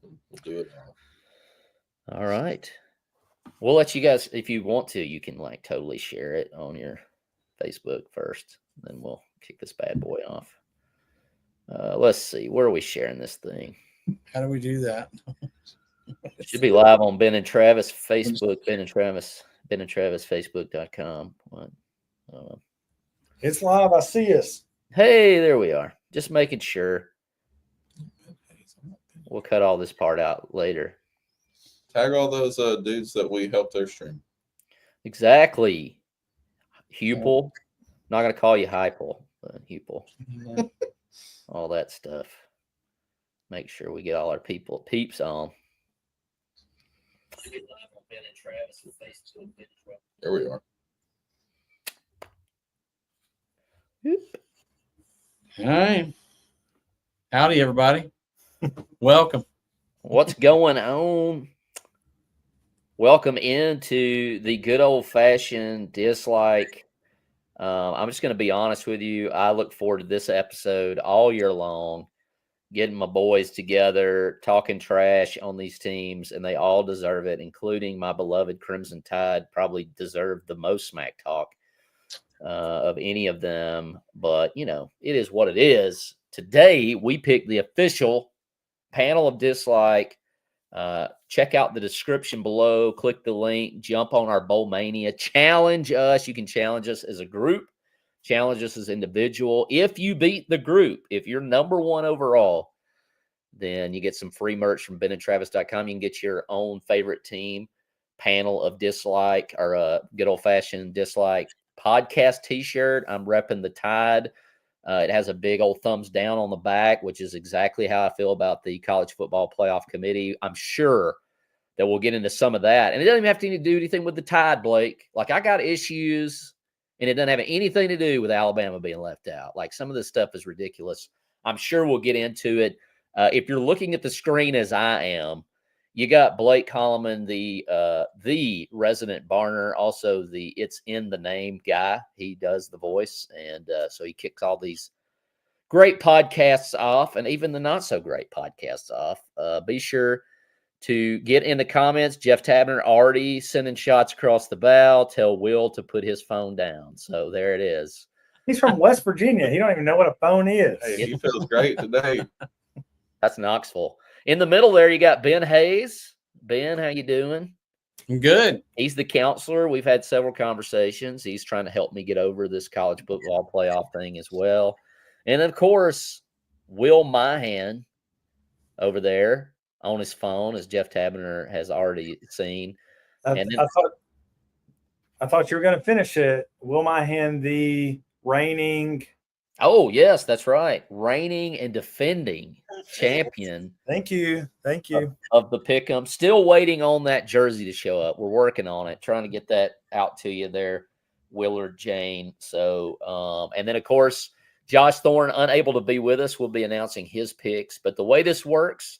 We'll do it now. All right. We'll let you guys, if you want to, you can like totally share it on your Facebook first. Then we'll kick this bad boy off. Let's see. Where are we sharing this thing? How do we do that? Should be live on Ben and Travis Facebook, Ben and Travis Facebook.com. It's live. I see us. Hey, there we are. Just making sure. We'll cut all this part out later. Tag all those dudes that we helped their stream. Exactly. Hupel. Not going to call you Hypel, but Hupel. All that stuff. Make sure we get all our peeps on. There we are. All right. Howdy, everybody. Welcome. What's going on? Welcome into the good old-fashioned dislike. I'm just going to be honest with you. I look forward to this episode all year long, getting my boys together, talking trash on these teams, and they all deserve it, including my beloved Crimson Tide. Probably deserve the most smack talk of any of them. But, you know, it is what it is. Today, we picked the official panel of dislike. Check out the description below. Click the link. Jump on our Bowlmania. Challenge us. You can challenge us as a group. Challenge us as individual. If you beat the group, if you're number one overall, then you get some free merch from benandtravis.com. You can get your own favorite team panel of dislike or a good old-fashioned dislike podcast t-shirt. I'm repping the Tide. It has a big old thumbs down on the back, which is exactly how I feel about the College Football Playoff Committee. I'm sure that we'll get into some of that. And it doesn't even have to do anything with the Tide, Blake. Like, I got issues, and it doesn't have anything to do with Alabama being left out. Like, some of this stuff is ridiculous. I'm sure we'll get into it. If you're looking at the screen as I am, you got Blake Holloman, the resident Barner, also the It's in the Name guy. He does the voice, and so he kicks all these great podcasts off, and even the not so great podcasts off. Be sure to get in the comments. Jeff Tabner already sending shots across the bow. Tell Will to put his phone down. So there it is. He's from West Virginia. He don't even know what a phone is. Hey, he feels great today. That's Knoxville. In the middle there, you got Ben Hayes. Ben, how you doing? I'm good. He's the counselor. We've had several conversations. He's trying to help me get over this college football playoff thing as well. And, of course, Will Myhan over there on his phone, as Jeff Tabner has already seen. I thought you were going to finish it. Will Myhan, the reigning... Oh, yes, that's right. Reigning and defending champion. Thank you. Thank you. Of the Pick'em. Still waiting on that jersey to show up. We're working on it, trying to get that out to you there, Willard Jane. So, and then, of course, Josh Thorne, unable to be with us, will be announcing his picks. But the way this works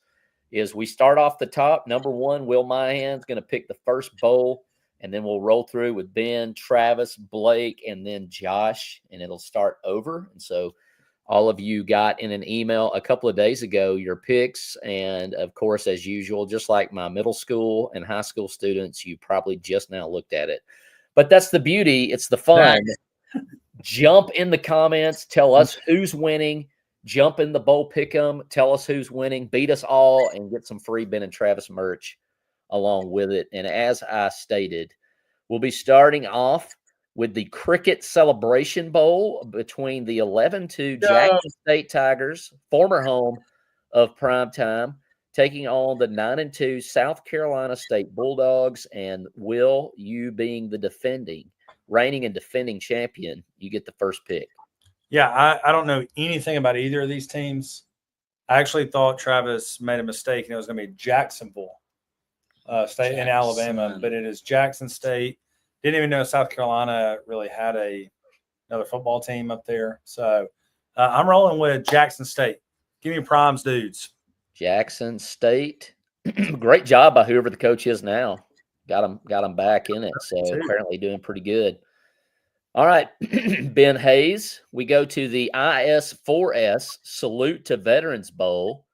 is we start off the top. Number one, Will Myhan's going to pick the first bowl. And then we'll roll through with Ben, Travis, Blake, and then Josh, and it'll start over. And so all of you got in an email a couple of days ago your picks. And, of course, as usual, just like my middle school and high school students, you probably just now looked at it. But that's the beauty. It's the fun. Jump in the comments. Tell us who's winning. Jump in the bowl pick'em. Tell us who's winning. Beat us all and get some free Ben and Travis merch along with it. And as I stated, we'll be starting off with the Cricket Celebration Bowl between the 11-2 Jackson State Tigers, former home of Primetime, taking on the 9-2 South Carolina State Bulldogs. And Will, you being the reigning and defending champion, you get the first pick. Yeah, I don't know anything about either of these teams. I actually thought Travis made a mistake, and it was going to be Jacksonville State in Alabama, but it is Jackson State. Didn't even know South Carolina really had another football team up there. So I'm rolling with Jackson State. Give me primes, dudes. Jackson State. Great job by whoever the coach is now. Got him back in it. So apparently doing pretty good. All right, Ben Hayes. We go to the IS4S Salute to Veterans Bowl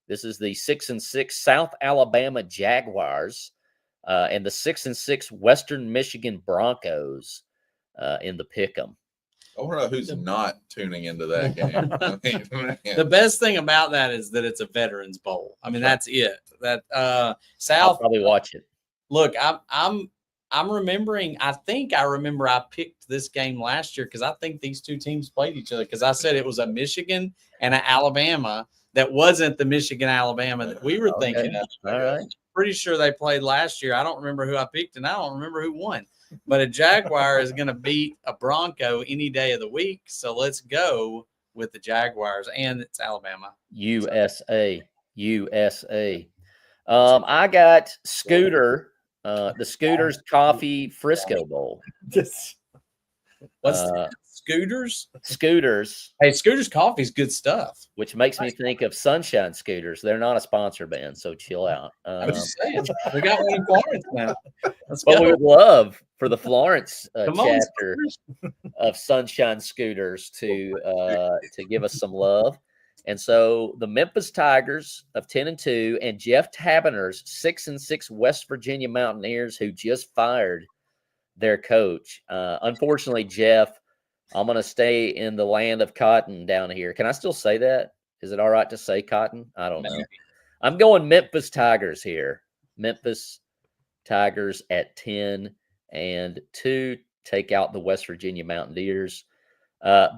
This is the 6-6 South Alabama Jaguars and the 6-6 Western Michigan Broncos in the pick'em. I want to know who's not tuning into that game. I mean, man. The best thing about that is that it's a Veterans Bowl. I mean, that's it. That I'll South. probably watch it. Look, I'm remembering. I think I remember I picked this game last year because I think these two teams played each other. Because I said it was a Michigan and an Alabama that wasn't the Michigan Alabama that we were thinking of. All right. Pretty sure they played last year. I don't remember who I picked, and I don't remember who won. But a Jaguar is going to beat a Bronco any day of the week. So let's go with the Jaguars, and it's Alabama. USA. I got Scooter, the Scooter's Coffee Frisco Bowl. What's Scooters? Scooters, Hey, Scooters Coffee is good stuff. which makes me think of Sunshine Scooters. They're not a sponsor band, so chill out. I'm just saying. We got one in Florence now. Let's But go. we would love for the Florence Come on, chapter of Sunshine Scooters to give us some love. And so the Memphis Tigers of 10-2 and Jeff Taberner's 6-6 West Virginia Mountaineers, who just fired their coach. Unfortunately, Jeff, I'm going to stay in the land of cotton down here. Can I still say that? Is it all right to say cotton? I don't know. I'm going Memphis Tigers here. Memphis Tigers at 10-2 take out the West Virginia Mountaineers.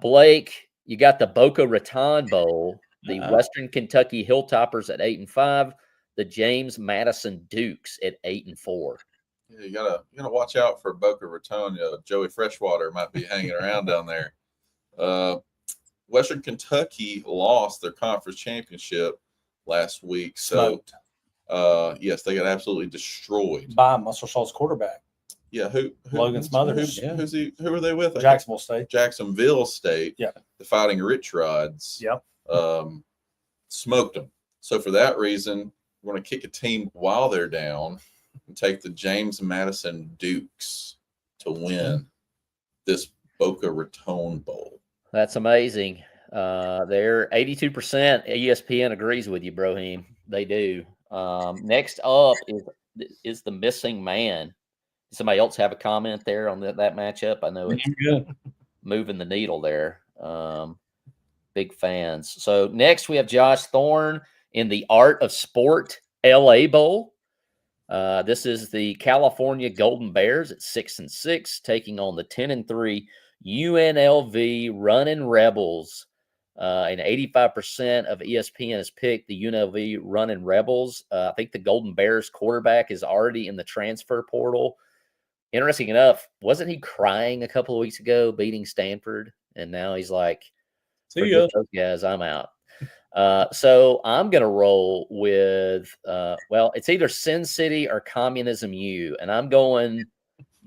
Blake, you got the Boca Raton Bowl, the Western Kentucky Hilltoppers at 8-5, the James Madison Dukes at 8-4. Yeah, you gotta watch out for Boca Raton. Joey Freshwater might be hanging around down there. Western Kentucky lost their conference championship last week, so yes, they got absolutely destroyed by Muscle Shoals quarterback. Yeah, who Logan Smothers. Who's he? Who are they with? Jacksonville State. Jacksonville State. Yeah, the Fighting Rich Rods. Yep. Smoked them. So for that reason, we're going to kick a team while they're down and take the James Madison Dukes to win this Boca Raton Bowl. That's amazing. They're 82%. ESPN agrees with you, Brohim. They do. Next up is the missing man. Somebody else have a comment there on that matchup? I know it's moving the needle there. Big fans. So next we have Josh Thorne in the Art of Sport LA Bowl. This is the California Golden Bears at 6-6, taking on the 10-3 UNLV Running Rebels. And 85% of ESPN has picked the UNLV Running Rebels. I think the Golden Bears quarterback is already in the transfer portal. Interesting enough, wasn't he crying a couple of weeks ago beating Stanford? And now he's like, see ya. Those guys, I'm out. So I'm going to roll with, it's either Sin City or Communism U. And I'm going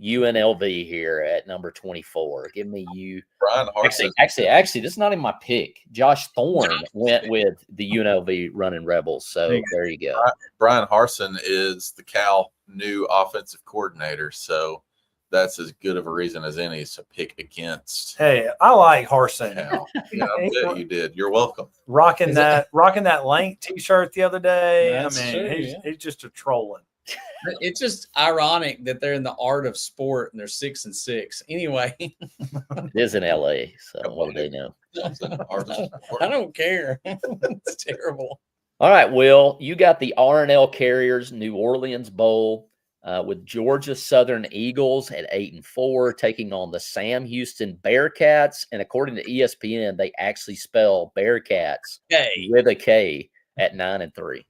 UNLV here at number 24. Give me you. Brian Harsin. Actually, this is not in my pick. Josh Thorne went with the UNLV Running Rebels. So there you go. Brian Harsin is the Cal new offensive coordinator. So that's as good of a reason as any to pick against. Hey, I like Harsin. Cal. Yeah, I bet you did. You're welcome. Rocking that Lank t-shirt the other day. That's true, he's just a trolling. It's just ironic that they're in the Art of Sport and they're 6-6. Anyway, It is in LA, so what do they know? I don't care. It's terrible. All right, Will, you got the R&L Carriers New Orleans Bowl with Georgia Southern Eagles at 8-4, taking on the Sam Houston Bearcats. And according to ESPN, they actually spell Bearcats with a K at 9-3.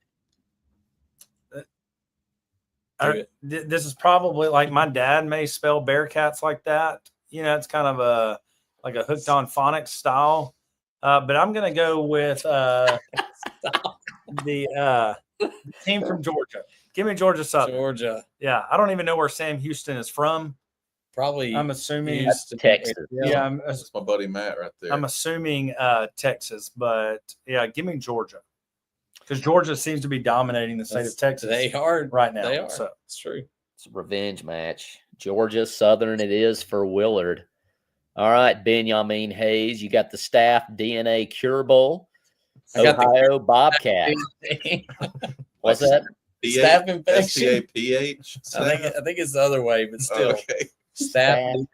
This is probably like my dad may spell Bearcats like that. You know, it's kind of a hooked on phonics style. But I'm going to go with the team from Georgia. Give me Georgia Southern. Georgia. Yeah, I don't even know where Sam Houston is from. Probably. I'm assuming Texas. Yeah, that's my buddy Matt right there. I'm assuming Texas, but yeah, give me Georgia. Because Georgia seems to be dominating the state of Texas. They are right now. They are. So it's true. It's a revenge match. Georgia Southern it is for Willard. All right, Benjamin Hayes. You got the Staff DNA Cure Bowl. I got the Ohio Bobcat. What's that? Staph infection. STAPH. I think it's the other way, but still. Okay. Staph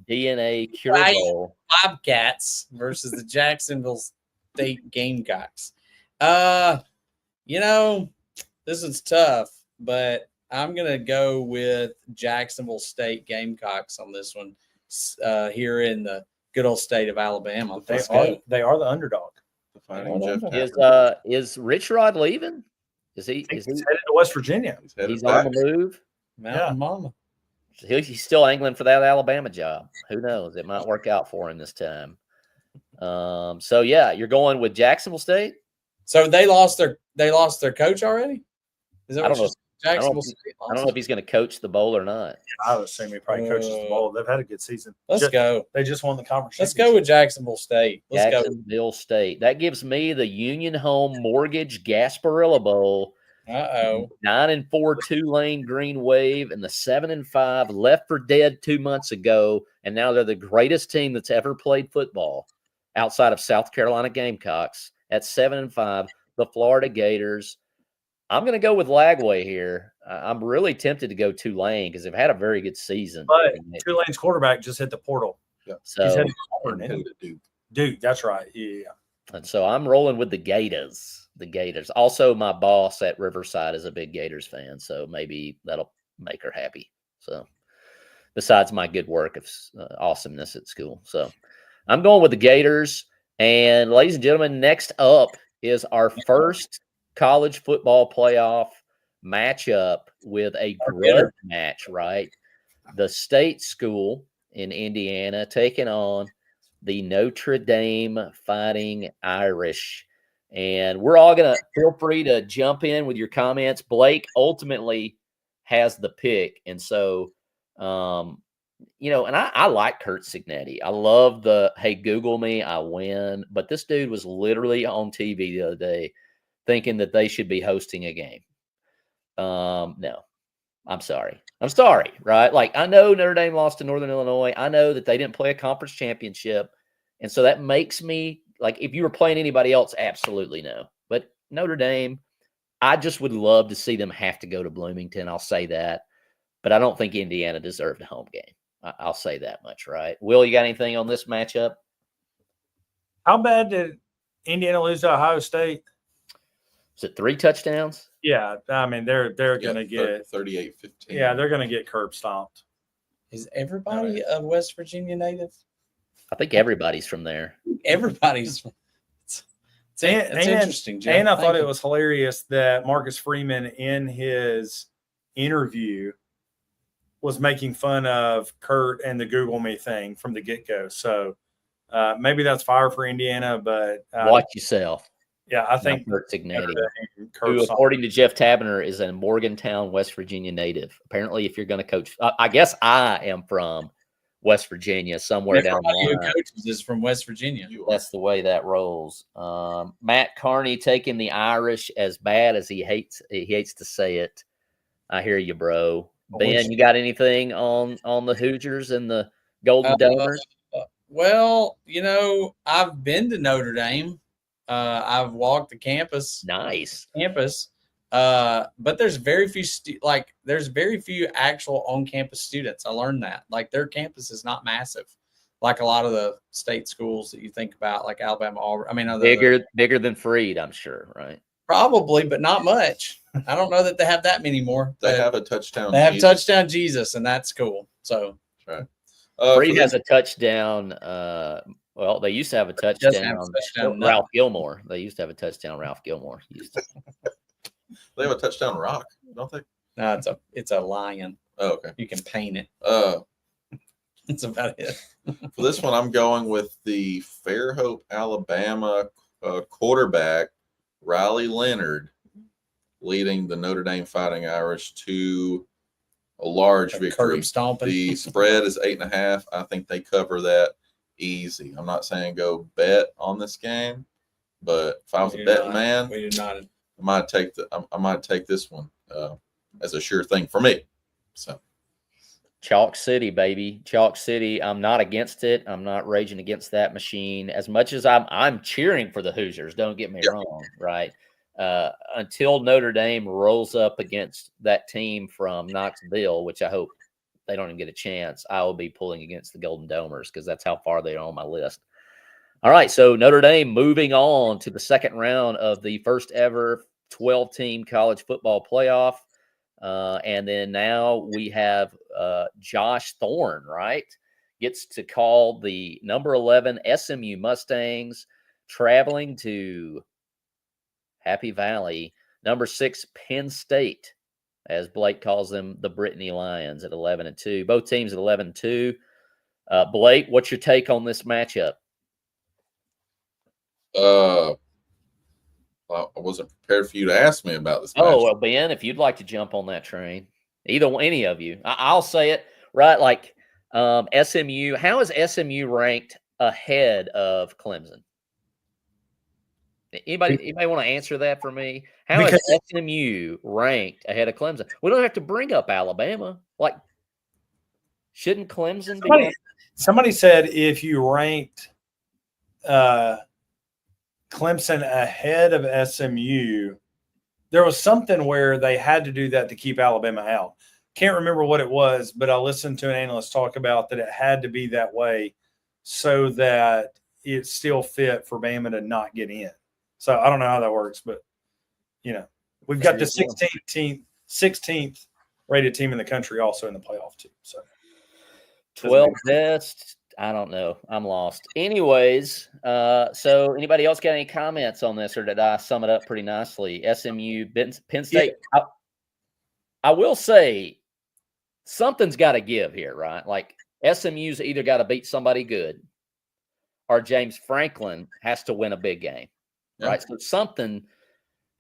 DNA cure Right. bowl. Bobcats versus the Jacksonville State Gamecocks. This is tough, but I'm gonna go with Jacksonville State Gamecocks on this one. Here in the good old state of Alabama. They Let's are go. the underdog. The Fighting Jeff Is Tapper. is Rich Rod leaving? Is he He's headed to West Virginia. he's back. on the move? Mountain Mama. He's still angling for that Alabama job. Who knows? It might work out for him this time. So yeah, you're going with Jacksonville State. So they lost their coach already? Is that I what don't know. Jacksonville I State I don't know lost? if he's going to coach the bowl or not. I would assume he probably coaches the bowl. They've had a good season. Let's go. They just won the conference. Let's go with Jacksonville State. Let's go. Jacksonville State. That gives me the Union Home Mortgage Gasparilla Bowl. 9-4 Tulane Green Wave and the 7-5 Left for Dead 2 months ago, and now they're the greatest team that's ever played football outside of South Carolina Gamecocks at 7-5. The Florida Gators. I'm going to go with Lagway here. I'm really tempted to go Tulane because they've had a very good season. But Tulane's quarterback just hit the portal. So, He's headed to Auburn, isn't he? Duke, that's right. Yeah. and so I'm rolling with the Gators. The Gators. Also, my boss at Riverside is a big Gators fan, so maybe that'll make her happy. So, besides my good work of awesomeness at school, so I'm going with the Gators. And ladies and gentlemen, next up is our first college football playoff matchup with a grudge match. Right, the State School in Indiana taking on the Notre Dame Fighting Irish. And we're all going to feel free to jump in with your comments. Blake ultimately has the pick. And so, and I like Kurt Signetti. I love hey, Google me, I win. But this dude was literally on TV the other day thinking that they should be hosting a game. No, I'm sorry. Right? Like, I know Notre Dame lost to Northern Illinois. I know that they didn't play a conference championship. And so that makes me, like, if you were playing anybody else, absolutely no. But Notre Dame, I just would love to see them have to go to Bloomington. I'll say that. But I don't think Indiana deserved a home game. I'll say that much, right? Will, you got anything on this matchup? How bad did Indiana lose to Ohio State? Is it 3 touchdowns? Yeah, I mean, they're going to get 38-15. Yeah, they're going to get curb stomped. Is everybody a West Virginia native? I think everybody's from there. Everybody's. It's interesting, Jeff. And I thought it was hilarious that Marcus Freeman in his interview was making fun of Kurt and the Google Me thing from the get-go. So maybe that's fire for Indiana, but watch yourself. Yeah, I think Kurt Signetti, who, according to Jeff Taberner, is a Morgantown, West Virginia native. Apparently, if you're going to coach, I guess I am from West Virginia, somewhere down the line. Who coaches is from West Virginia. That's the way that rolls. Matt Carney taking the Irish as bad as he hates to say it. I hear you, bro. Ben, you got anything on the Hoosiers and the Golden Domers? Well, I've been to Notre Dame. I've walked the campus. Nice campus. But there's very few there's very few actual on-campus students. I learned that. Like, their campus is not massive, like a lot of the state schools that you think about, like Alabama, Auburn. I mean, bigger than Freed, I'm sure, right? Probably, but not much. I don't know that they have that many more. They have a touchdown. They have touchdown Jesus, and that's cool. So, right. Freed has a touchdown. Well, they used to have a touchdown. Ralph Gilmore. They used to have a touchdown. Ralph Gilmore used to. They have a touchdown rock, don't they? No, it's a lion. Oh, okay. You can paint it. That's about it. For this one, I'm going with the Fairhope, Alabama quarterback, Riley Leonard, leading the Notre Dame Fighting Irish to a large victory. The spread is 8.5. I think they cover that easy. I'm not saying go bet on this game, but if I was a betting man, we do not. I might take this one as a sure thing for me. So Chalk City, baby. Chalk City. I'm not against it. I'm not raging against that machine as much as I'm cheering for the Hoosiers. Don't get me wrong, right? Until Notre Dame rolls up against that team from Knoxville, which I hope they don't even get a chance, I will be pulling against the Golden Domers because that's how far they are on my list. All right, so Notre Dame moving on to the second round of the first ever 12-team college football playoff. And then now we have Josh Thorne, right? Gets to call the number 11 SMU Mustangs traveling to Happy Valley, number 6 Penn State, as Blake calls them, the Brittany Lions at 11-2. Both teams at 11-2. Blake, what's your take on this matchup? I wasn't prepared for you to ask me about this. Oh, well, Ben, if you'd like to jump on that train, any of you, I'll say it, right? Like SMU, how is SMU ranked ahead of Clemson? Anybody want to answer that for me? How is SMU ranked ahead of Clemson? We don't have to bring up Alabama. Like, shouldn't Clemson be? Somebody said if you ranked Clemson ahead of SMU, there was something where they had to do that to keep Alabama out. Can't remember what it was, but I listened to an analyst talk about that it had to be that way so that it still fit for Bama to not get in. So I don't know how that works, but we've got the 16th rated team in the country also in the playoff too. So 12 best. I don't know. I'm lost. Anyways, so anybody else got any comments on this, or did I sum it up pretty nicely? SMU, Penn State. Yeah. I will say something's got to give here, right? Like SMU's either got to beat somebody good, or James Franklin has to win a big game, right? So something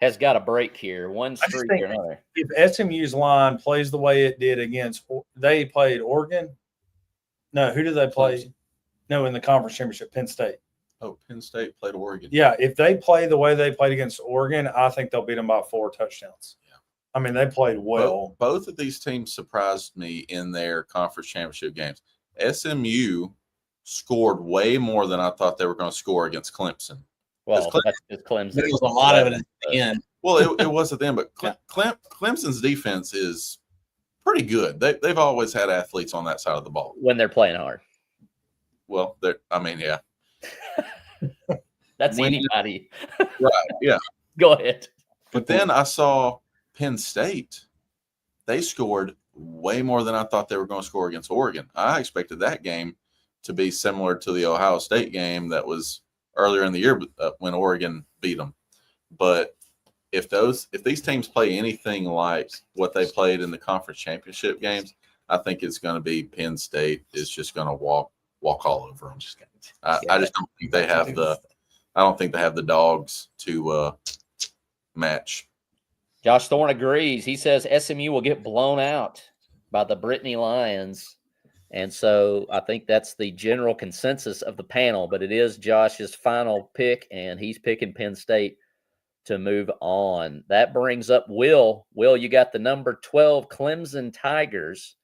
has got to break here, one streak or another. If SMU's line plays the way it did they played Oregon. No, who did they play? No, in the conference championship, Penn State. Oh, Penn State played Oregon. Yeah, if they play the way they played against Oregon, I think they'll beat them by 4 touchdowns. Yeah. I mean, they played well. Both of these teams surprised me in their conference championship games. SMU scored way more than I thought they were going to score against Clemson. Well, that's Clemson. There was a lot of it at the end. Well, it was at the end, but Clemson's defense is pretty good. They've always had athletes on that side of the ball when they're playing hard. Well, yeah. That's anybody. Right, yeah. Go ahead. But then I saw Penn State. They scored way more than I thought they were going to score against Oregon. I expected that game to be similar to the Ohio State game that was earlier in the year when Oregon beat them. But if these teams play anything like what they played in the conference championship games, I think it's going to be Penn State is just going to walk all over them. I just don't think they have the dogs to match. Josh Thorne agrees. He says SMU will get blown out by the Brittany Lions. And so I think that's the general consensus of the panel, but it is Josh's final pick, and he's picking Penn State to move on. That brings up Will. Will, you got the number 12 Clemson Tigers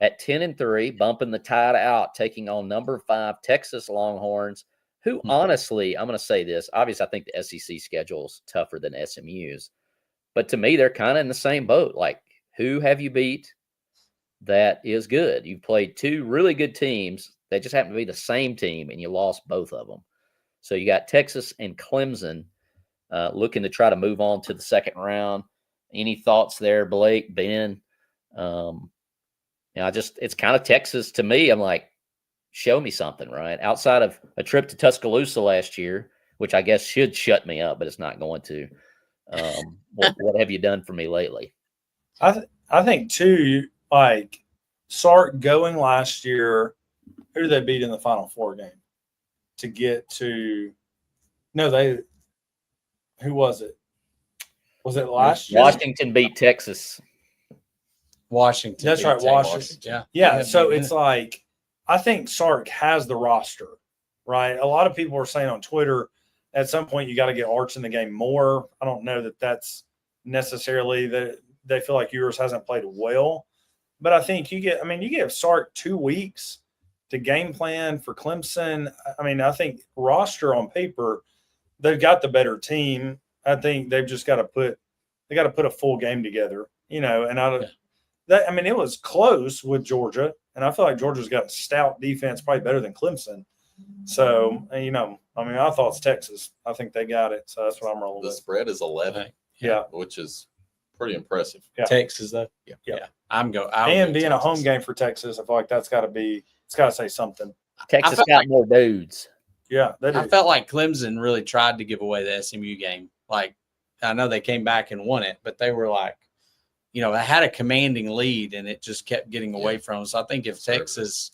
at 10-3, bumping the Tide out, taking on number 5 Texas Longhorns, who honestly, I'm going to say this, obviously I think the SEC schedule is tougher than SMU's, but to me, they're kind of in the same boat. Like, who have you beat that is good? You've played 2 really good teams. They just happen to be the same team, and you lost both of them. So you got Texas and Clemson looking to try to move on to the second round. Any thoughts there, Blake, Ben? It's kind of Texas to me. I'm like, show me something, right? Outside of a trip to Tuscaloosa last year, which I guess should shut me up, but it's not going to. What have you done for me lately? I think too, like Sark going last year, who did they beat in the Final Four game to get to? No, who was it? Was it last year? Washington beat Texas. Washington. That's right, Washington. Yeah. So it's like, I think Sark has the roster, right? A lot of people are saying on Twitter, at some point you got to get Arch in the game more. I don't know that that's necessarily that they feel like Ewers hasn't played well. But I think you give Sark 2 weeks to game plan for Clemson. I mean, I think roster on paper, they've got the better team. I think they've just got to put a full game together, and it was close with Georgia, and I feel like Georgia's got a stout defense, probably better than Clemson. So, I thought it's Texas. I think they got it. So that's what I'm rolling The with. spread is 11. Yeah. Which is pretty impressive. Yeah. Texas, though. Yeah. I'm going. And being a home game for Texas, I feel like it's got to say something. Texas got more dudes. Yeah. I felt like Clemson really tried to give away the SMU game. Like, I know they came back and won it, but they were like, they had a commanding lead and it just kept getting away from them. So I think if Texas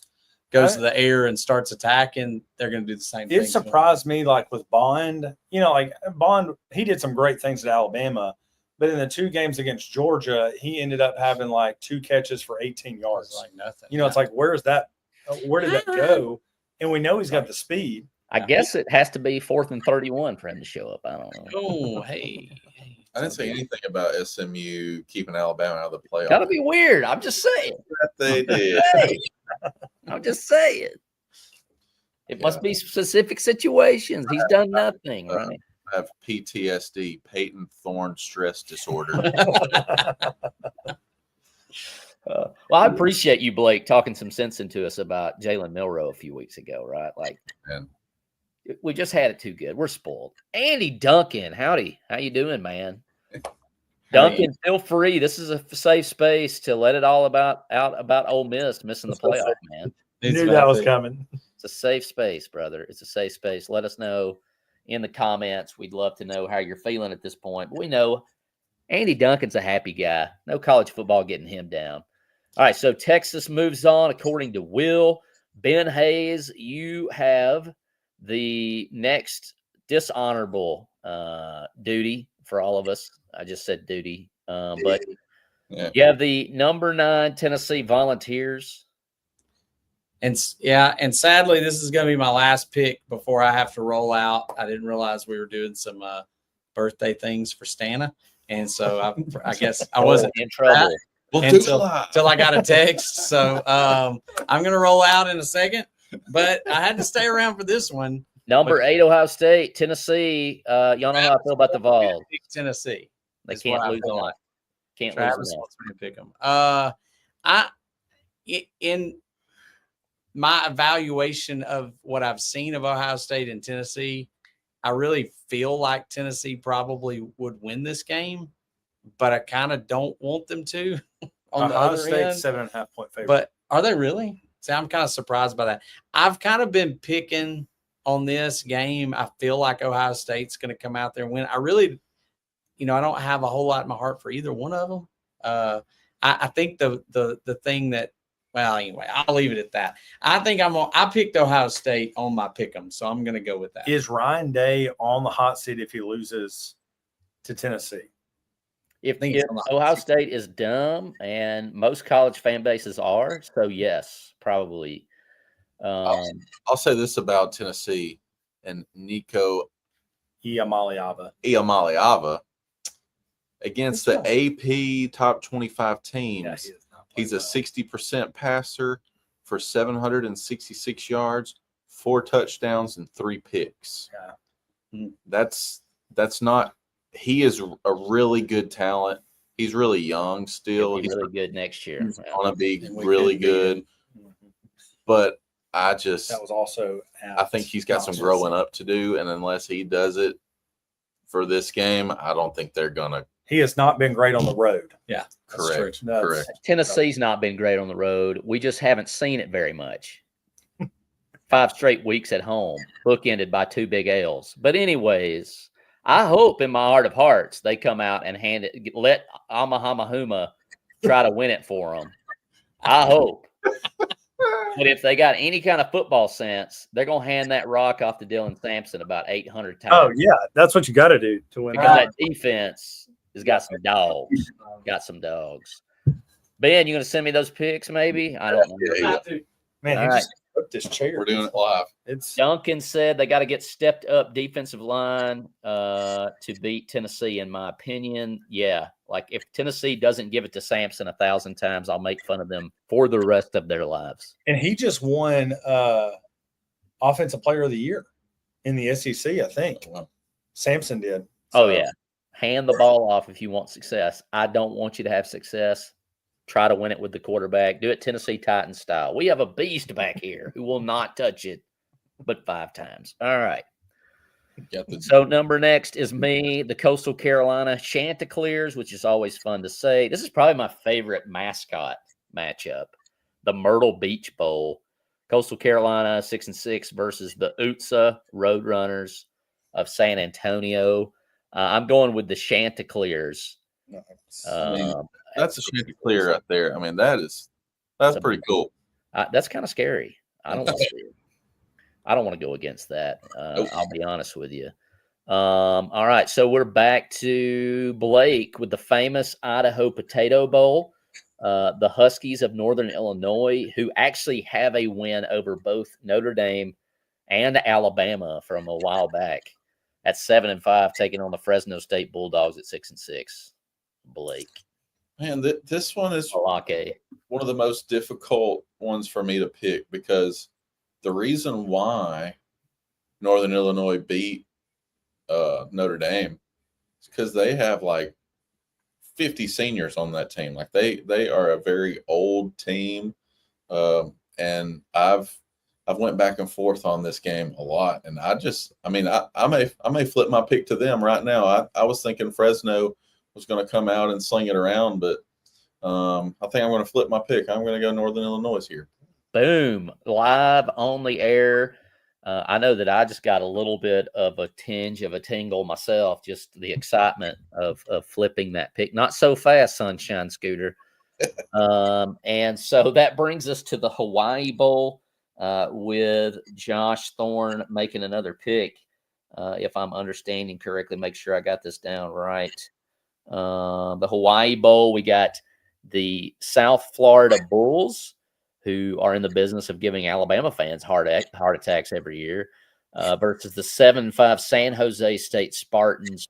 goes to the air and starts attacking, they're going to do the same thing. It surprised me, like with Bond, Bond, he did some great things at Alabama, but in the 2 games against Georgia, he ended up having like 2 catches for 18 yards. It's like nothing. It's like, where did that go? And we know he's got the speed. I guess it has to be 4th and 31 for him to show up. I don't know. Oh, hey. I didn't say anything about SMU keeping Alabama out of the playoff. Gotta be weird. I'm just saying. They did. I'm just saying. It must be specific situations. He's done nothing, right? I have PTSD, Peyton Thorne stress disorder. Well, I appreciate you, Blake, talking some sense into us about Jalen Milroe a few weeks ago, right? Like, Man. We just had it too good. We're spoiled. Andy Duncan, howdy. How you doing, man? Duncan, feel free. This is a safe space to let it all out about Ole Miss missing the playoff, man. Knew that was coming. It's a safe space, brother. It's a safe space. Let us know in the comments. We'd love to know how you're feeling at this point. But we know Andy Duncan's a happy guy. No college football getting him down. All right, so Texas moves on according to Will. Ben Hayes, you have the next dishonorable duty for all of us. I just said duty. But you have the number 9 Tennessee Volunteers. And sadly, this is going to be my last pick before I have to roll out. I didn't realize we were doing some birthday things for Stana. And so I guess I wasn't in trouble. Until I got a text. So I'm going to roll out in a second. But I had to stay around for this one. Number 8, Ohio State, Tennessee. Y'all know how I feel about the Vols. Tennessee. They can't lose a lot. Can't lose Travis enough. wants me to pick them. In my evaluation of what I've seen of Ohio State and Tennessee, I really feel like Tennessee probably would win this game, but I kind of don't want them to. On the other State, end, 7.5 point favorite. But are they really? See, I'm kind of surprised by that. I've kind of been picking on this game. I feel like Ohio State's going to come out there and win. I really, I don't have a whole lot in my heart for either one of them. I think the thing that, well, anyway, I'll leave it at that. I think I picked Ohio State on my pick 'em, so I'm going to go with that. Is Ryan Day on the hot seat if he loses to Tennessee? If Ohio State is dumb, and most college fan bases are, so yes, probably. I'll say this about Tennessee and Nico Iamaleava against the AP top 25 teams. He's a 60% passer for 766 yards, 4 touchdowns, and 3 picks. Yeah. That's not. He is a really good talent. He's really young still. He's really good next year. He's going to be really good. But that was also. I think he's got some growing up to do, and unless he does it for this game, I don't think they're gonna. He has not been great on the road. Yeah, correct. Correct. Tennessee's not been great on the road. We just haven't seen it very much. 5 straight weeks at home, bookended by 2 big L's. But anyways, I hope in my heart of hearts they come out and let Amahamahuma try to win it for them. I hope. But if they got any kind of football sense, they're going to hand that rock off to Dylan Sampson about 800 times. Oh, yeah. That's what you got to do to win. Because that defense has got some dogs. Ben, you going to send me those picks maybe? I don't know. Yeah. Man, all he right. just flipped his chair. We're doing it live. Duncan said they got to get stepped up defensive line to beat Tennessee, in my opinion. Yeah, Like if Tennessee doesn't give it to Sampson 1,000 times, I'll make fun of them for the rest of their lives. And he just won Offensive Player of the Year in the SEC, I think. Wow. Sampson did. Oh, yeah. Hand the ball off if you want success. I don't want you to have success. Try to win it with the quarterback. Do it Tennessee Titans style. We have a beast back here who will not touch it but 5 times. All right. So number next is me, the Coastal Carolina Chanticleers, which is always fun to say. This is probably my favorite mascot matchup, the Myrtle Beach Bowl. Coastal Carolina 6-6 versus the UTSA Roadrunners of San Antonio. I'm going with the Chanticleers. That's a Chanticleer right there. I mean, that's pretty cool. That's kind of scary. I don't want to go against that. I'll be honest with you. All right, so we're back to Blake with the famous Idaho Potato Bowl. The Huskies of Northern Illinois, who actually have a win over both Notre Dame and Alabama from a while back, at 7-5, taking on the Fresno State Bulldogs at 6-6. Blake, man, this one is one of the most difficult ones for me to pick, because the reason why Northern Illinois beat Notre Dame is because they have like 50 seniors on that team. Like they are a very old team, and I've went back and forth on this game a lot, and I may flip my pick to them right now. I was thinking Fresno was going to come out and sling it around, but I think I'm going to flip my pick. I'm going to go Northern Illinois here. Boom, live on the air. I know that I just got a little bit of a tinge of a tingle myself, just the excitement of flipping that pick. Not so fast, Sunshine Scooter. And so that brings us to the Hawaii Bowl with Josh Thorne making another pick. If I'm understanding correctly, make sure I got this down right. The Hawaii Bowl, we got the South Florida Bulls, who are in the business of giving Alabama fans heart attacks every year, versus the 7-5 San Jose State Spartans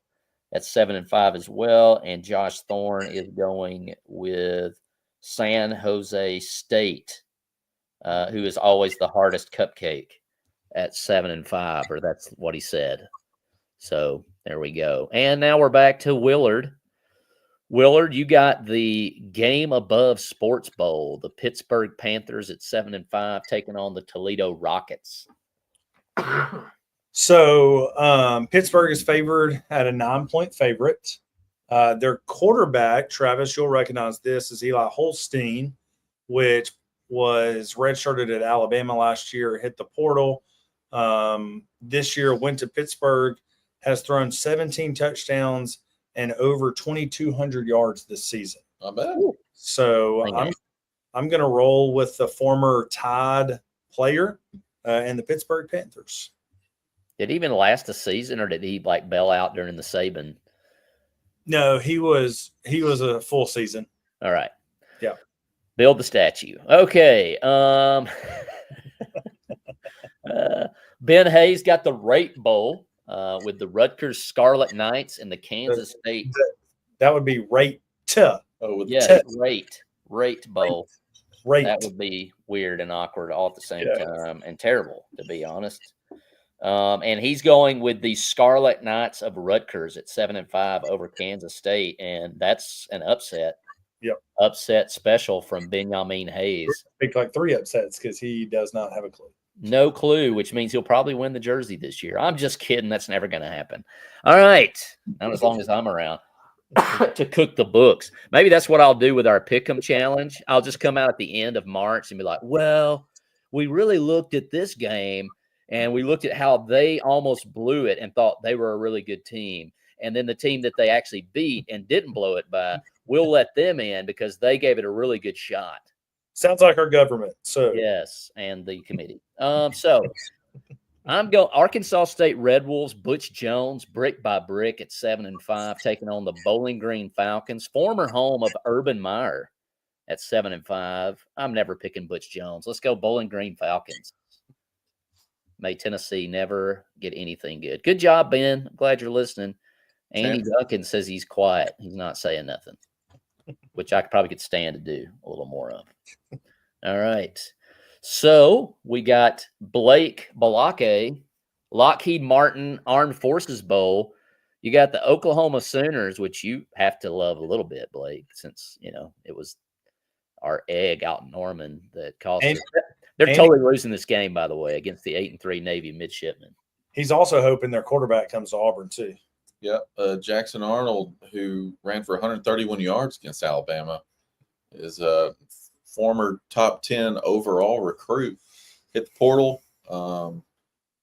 at 7-5 as well. And Josh Thorne is going with San Jose State, who is always the hardest cupcake, at 7-5, or that's what he said. So there we go. And now we're back to Willard. Willard, you got the Game Above Sports Bowl, the Pittsburgh Panthers at 7-5 taking on the Toledo Rockets. So Pittsburgh is favored at a 9-point favorite. Their quarterback, Travis, you'll recognize this, is Eli Holstein, which was redshirted at Alabama last year, hit the portal. This year went to Pittsburgh, has thrown 17 touchdowns and over 2,200 yards this season. Not bad. So I'm going to roll with the former Tide player and the Pittsburgh Panthers. Did he even last a season, or did he like bail out during the Saban? No, he was a full season. All right. Yeah. Build the statue. Okay. Ben Hayes got the Rate Bowl with the Rutgers Scarlet Knights and the Kansas State. That would be Rate. Rate Bowl. Rate. That would be weird and awkward all at the same time, and terrible, to be honest. And he's going with the Scarlet Knights of Rutgers at 7-5 over Kansas State, and that's an upset. Yep. Upset special from Benjamin Hayes. Picked like 3 upsets because he does not have a clue. No clue, which means he'll probably win the jersey this year. I'm just kidding. That's never going to happen. All right. Not as long as I'm around to cook the books. Maybe that's what I'll do with our Pick'em challenge. I'll just come out at the end of March and be like, well, we really looked at this game and we looked at how they almost blew it and thought they were a really good team. And then the team that they actually beat and didn't blow it by, we'll let them in because they gave it a really good shot. Sounds like our government. So yes, and the committee. So I'm going Arkansas State Red Wolves, Butch Jones, brick by brick at 7-5, taking on the Bowling Green Falcons, former home of Urban Meyer at 7-5. I'm never picking Butch Jones. Let's go Bowling Green Falcons. May Tennessee never get anything good. Good job, Ben. I'm glad you're listening. Andy Duncan says he's quiet. He's not saying nothing, which I probably could stand to do a little more of. All right. So we got Blake Balake, Lockheed Martin Armed Forces Bowl. You got the Oklahoma Sooners, which you have to love a little bit, Blake, since, it was our egg out in Norman that cost us. They're totally losing this game, by the way, against the 8-3 Navy midshipmen. He's also hoping their quarterback comes to Auburn, too. Yeah, Jackson Arnold, who ran for 131 yards against Alabama, is a former top 10 overall recruit. Hit the portal.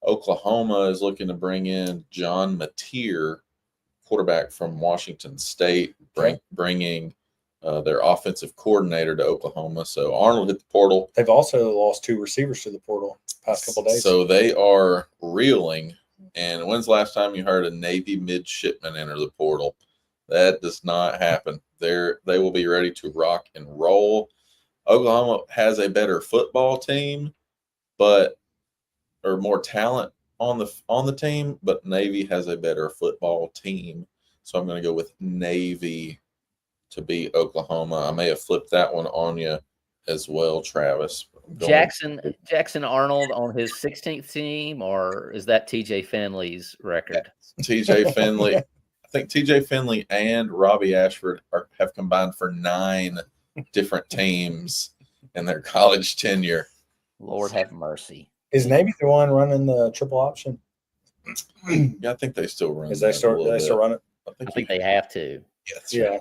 Oklahoma is looking to bring in John Mateer, quarterback from Washington State, bringing their offensive coordinator to Oklahoma. So Arnold hit the portal. They've also lost 2 receivers to the portal past couple of days. So they are reeling. And when's the last time you heard a Navy midshipman enter the portal? That does not happen. They will be ready to rock and roll. Oklahoma has a better football team, or more talent on the team, but Navy has a better football team. So I'm going to go with Navy to beat Oklahoma. I may have flipped that one on you as well, Travis. Jackson Arnold on his 16th team, or is that TJ Finley's record? TJ Finley. I think TJ Finley and Robbie Ashford have combined for 9 different teams in their college tenure. Lord have mercy. Is Navy the one running the triple option? Yeah, I think they still run. Is they still run it? I think they have to. Yeah.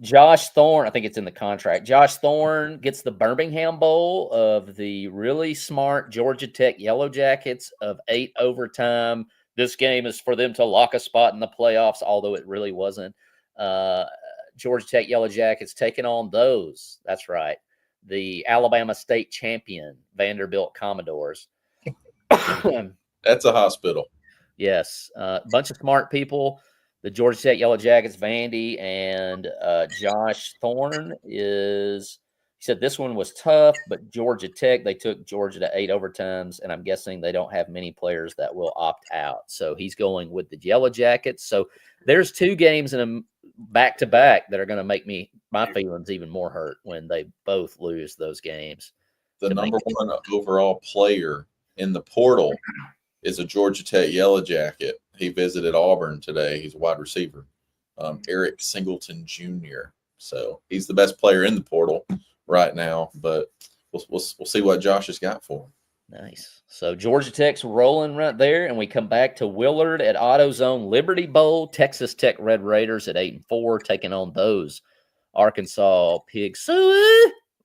Josh Thorne, I think it's in the contract. Josh Thorne gets the Birmingham Bowl of the really smart Georgia Tech Yellow Jackets of 8 overtime. This game is for them to lock a spot in the playoffs, although it really wasn't. Georgia Tech Yellow Jackets taking on those. That's right. The Alabama State champion Vanderbilt Commodores. That's a hospital. Yes. A bunch of smart people. The Georgia Tech Yellow Jackets, Vandy, and Josh Thorne he said this one was tough, but Georgia Tech, they took Georgia to 8 overtimes, and I'm guessing they don't have many players that will opt out. So he's going with the Yellow Jackets. So there's 2 games in a back-to-back that are going to make my feelings even more hurt when they both lose those games. The number 1 overall player in the portal is a Georgia Tech Yellow Jacket. He visited Auburn today. He's a wide receiver, Eric Singleton Jr. So he's the best player in the portal right now, but we'll see what Josh has got for him. Nice. So Georgia Tech's rolling right there, and we come back to Willard at AutoZone Liberty Bowl. Texas Tech Red Raiders at 8-4, taking on those Arkansas Pigs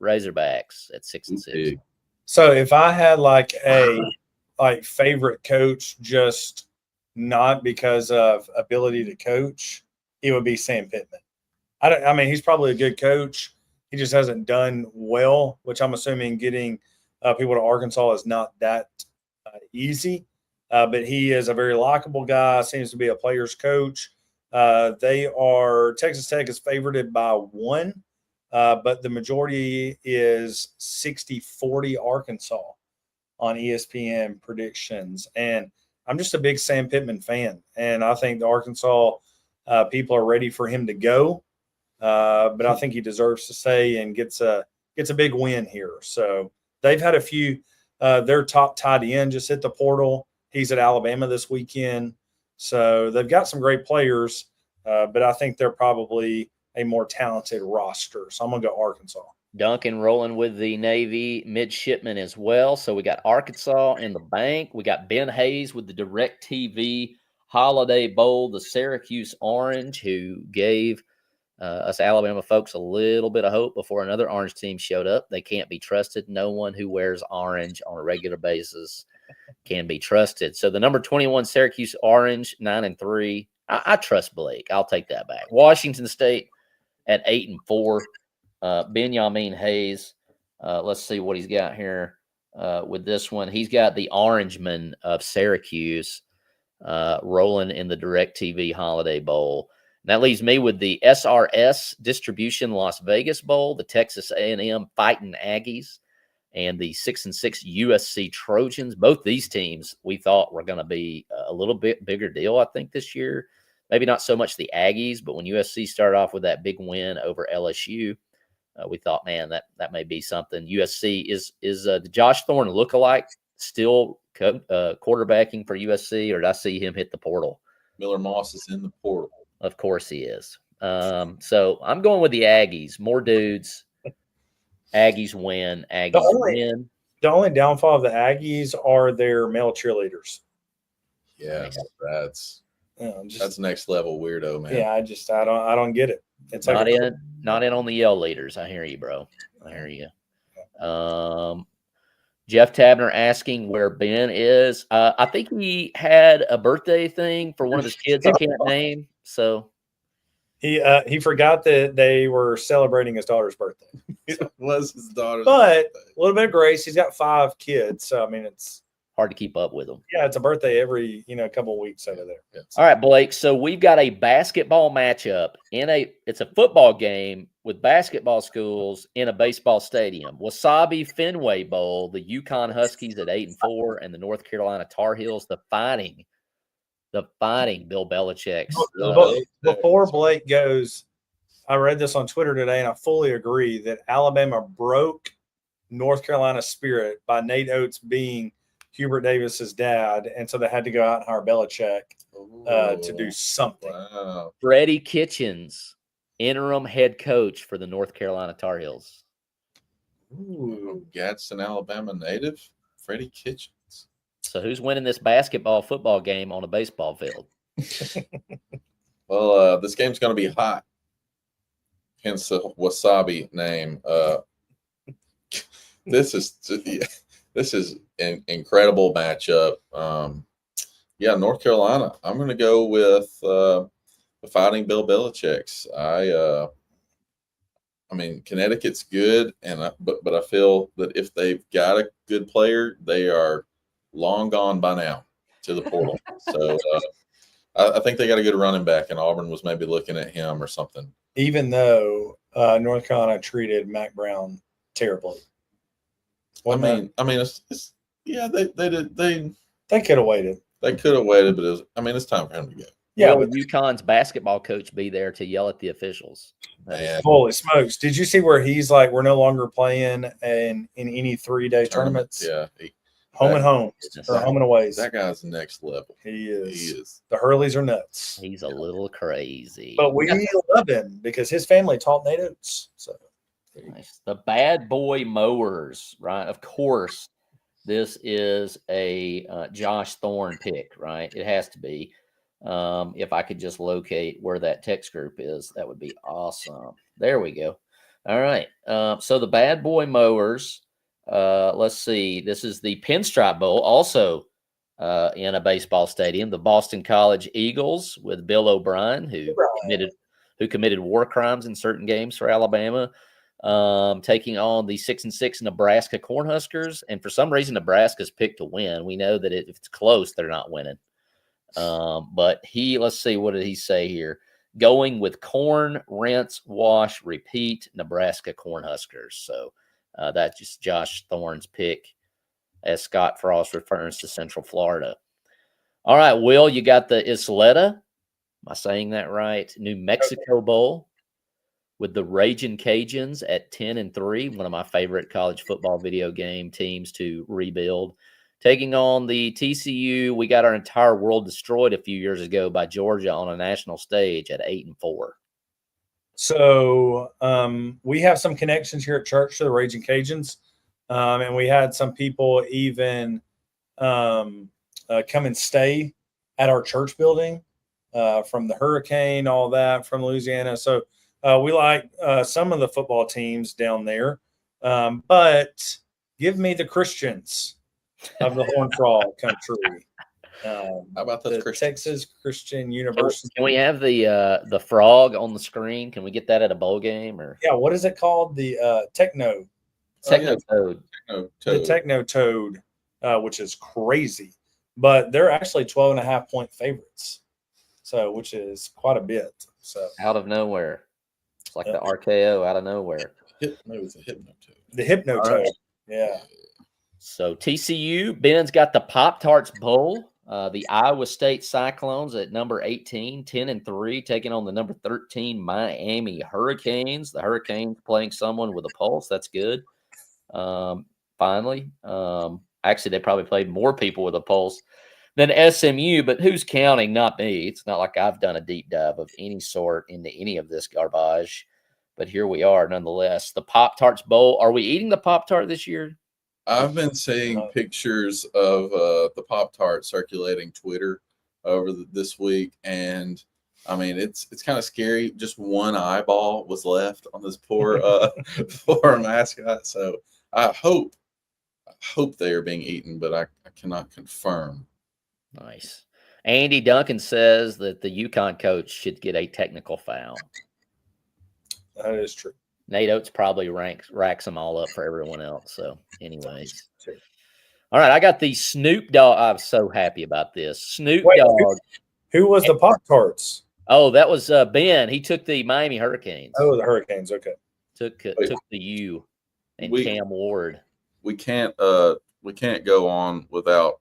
Razorbacks at 6-6. So if I had like a favorite coach, just not because of ability to coach, it would be Sam Pittman. I mean, he's probably a good coach. He just hasn't done well, which I'm assuming getting people to Arkansas is not that easy. But he is a very likable guy, seems to be a player's coach. Texas Tech is favored by 1, but the majority is 60-40 Arkansas on ESPN predictions. And I'm just a big Sam Pittman fan, and I think the Arkansas people are ready for him to go. But I think he deserves to stay and gets a big win here. So they've had a few. Their top tight end just hit the portal. He's at Alabama this weekend. So they've got some great players, but I think they're probably a more talented roster. So I'm going to go Arkansas. Duncan rolling with the Navy midshipmen as well. So we got Arkansas in the bank. We got Ben Hayes with the DirecTV Holiday Bowl, the Syracuse Orange, who gave us Alabama folks a little bit of hope before another Orange team showed up. They can't be trusted. No one who wears orange on a regular basis can be trusted. So the number 21 Syracuse Orange, 9-3. I trust Blake. I'll take that back. Washington State at 8-4. Benjamin Hayes. Let's see what he's got here with this one. He's got the Orangeman of Syracuse rolling in the DirecTV Holiday Bowl. And that leaves me with the SRS Distribution Las Vegas Bowl, the Texas A&M Fighting Aggies, and the 6-6 USC Trojans. Both these teams we thought were going to be a little bit bigger deal, I think, this year. maybe not so much the Aggies, but when USC started off with that big win over LSU, we thought, man, that may be something. USC is the Josh Thorne lookalike still quarterbacking for USC, or did I see him hit the portal? Miller Moss is in the portal. Of course he is. So I'm going with the Aggies. More dudes. Aggies win. Aggies win. The only downfall of the Aggies are their male cheerleaders. Yeah, that's Just, that's next level weirdo, man. yeah, I don't get it. It's Not like in on the yell leaders. I hear you, bro. I hear you. Jeff Tabner asking where Ben is. I think he had a birthday thing for one of his kids I can't name. So he forgot that they were celebrating his daughter's birthday. It was his daughter's But birthday. a little bit of grace. He's got 5 kids, so I mean it's hard to keep up with them. yeah, it's a birthday every couple of weeks over there. Yes. All right, Blake. So we've got a basketball matchup it's a football game with basketball schools in a baseball stadium. Wasabi Fenway Bowl, the Yukon Huskies at 8-4, and the North Carolina Tar Heels, the fighting Bill Belichick's. Before Blake goes, I read this on Twitter today, and I fully agree that Alabama broke North Carolina's spirit by Nate Oates being Hubert Davis's dad, and so they had to go out and hire Belichick to do something. Wow. Freddie Kitchens, interim head coach for the North Carolina Tar Heels. Ooh. Gadsden, Alabama native, Freddie Kitchens. So who's winning this football game on a baseball field? Well, this game's going to be hot. Hence the Wasabi name. This is an incredible matchup. North Carolina. I'm going to go with the fighting Bill Belichick's. I mean, Connecticut's good, but I feel that if they've got a good player, they are long gone by now to the portal. So I think they got a good running back, and Auburn was maybe looking at him or something. Even though North Carolina treated Mac Brown terribly. I mean, it's they did they could have waited. They could have waited, but it's time for him to go. Yeah, Will UConn's basketball coach be there to yell at the officials? Man. Holy smokes! Did you see where he's like, we're no longer playing in any 3-day tournaments? Yeah, home and home or home and aways. That guy's next level. He is. He is. The Hurleys are nuts. He's a little crazy. But we love him because his family taught Nate Oates. So nice. The Bad Boy Mowers, right? Of course, this is a Josh Thorne pick, right? It has to be. If I could just locate where that text group is, that would be awesome. There we go. All right. So the Bad Boy Mowers, let's see. This is the Pinstripe Bowl, also in a baseball stadium. The Boston College Eagles with Bill O'Brien, who committed war crimes in certain games for Alabama, taking on the 6-6 Nebraska Cornhuskers. And for some reason, Nebraska's picked to win. We know that if it's close, they're not winning. But let's see, what did he say here? Going with corn, rinse, wash, repeat, Nebraska Cornhuskers. So that's just Josh Thorne's pick, as Scott Frost refers to Central Florida. All right, Will, you got the Isleta, am I saying that right? New Mexico Bowl with the Ragin' Cajuns at 10-3, one of my favorite college football video game teams to rebuild. Taking on the TCU, we got our entire world destroyed a few years ago by Georgia on a national stage at 8-4. So we have some connections here at church to the Ragin' Cajuns, and we had some people even come and stay at our church building from the hurricane, all that from Louisiana. So we like some of the football teams down there, but give me the Christians of the Horned Frog country. How about the Texas Christian University? Can we have the frog on the screen? Can we get that at a bowl game? Or what is it called? The Techno Toad. The Techno Toad, which is crazy, but they're actually 12.5-point favorites, so which is quite a bit. So out of nowhere, it's like the RKO out of nowhere. Maybe it's a Hypno Toad. The Hypno Toad, yeah. So TCU, Ben's got the Pop-Tarts Bowl. The Iowa State Cyclones at number 18, 10-3, taking on the number 13 Miami Hurricanes. The Hurricanes playing someone with a pulse. That's good. Finally. Actually, they probably played more people with a pulse than SMU, but who's counting? Not me. It's not like I've done a deep dive of any sort into any of this garbage, but here we are nonetheless. The Pop-Tarts Bowl. Are we eating the Pop-Tart this year? I've been seeing pictures of the Pop-Tart circulating Twitter over this week, and I mean it's kind of scary. Just one eyeball was left on this poor poor mascot. So I hope they are being eaten, but I cannot confirm. Nice. Andy Duncan says that the UConn coach should get a technical foul. That is true. Nate Oates probably racks them all up for everyone else. So, anyways. All right, I got the Snoop Dogg. I'm so happy about this. Snoop Dogg. Who was the Pop-Tarts? Oh, that was Ben. He took the Miami Hurricanes. Oh, the Hurricanes. Okay. Took the U and Cam Ward. We can't go on without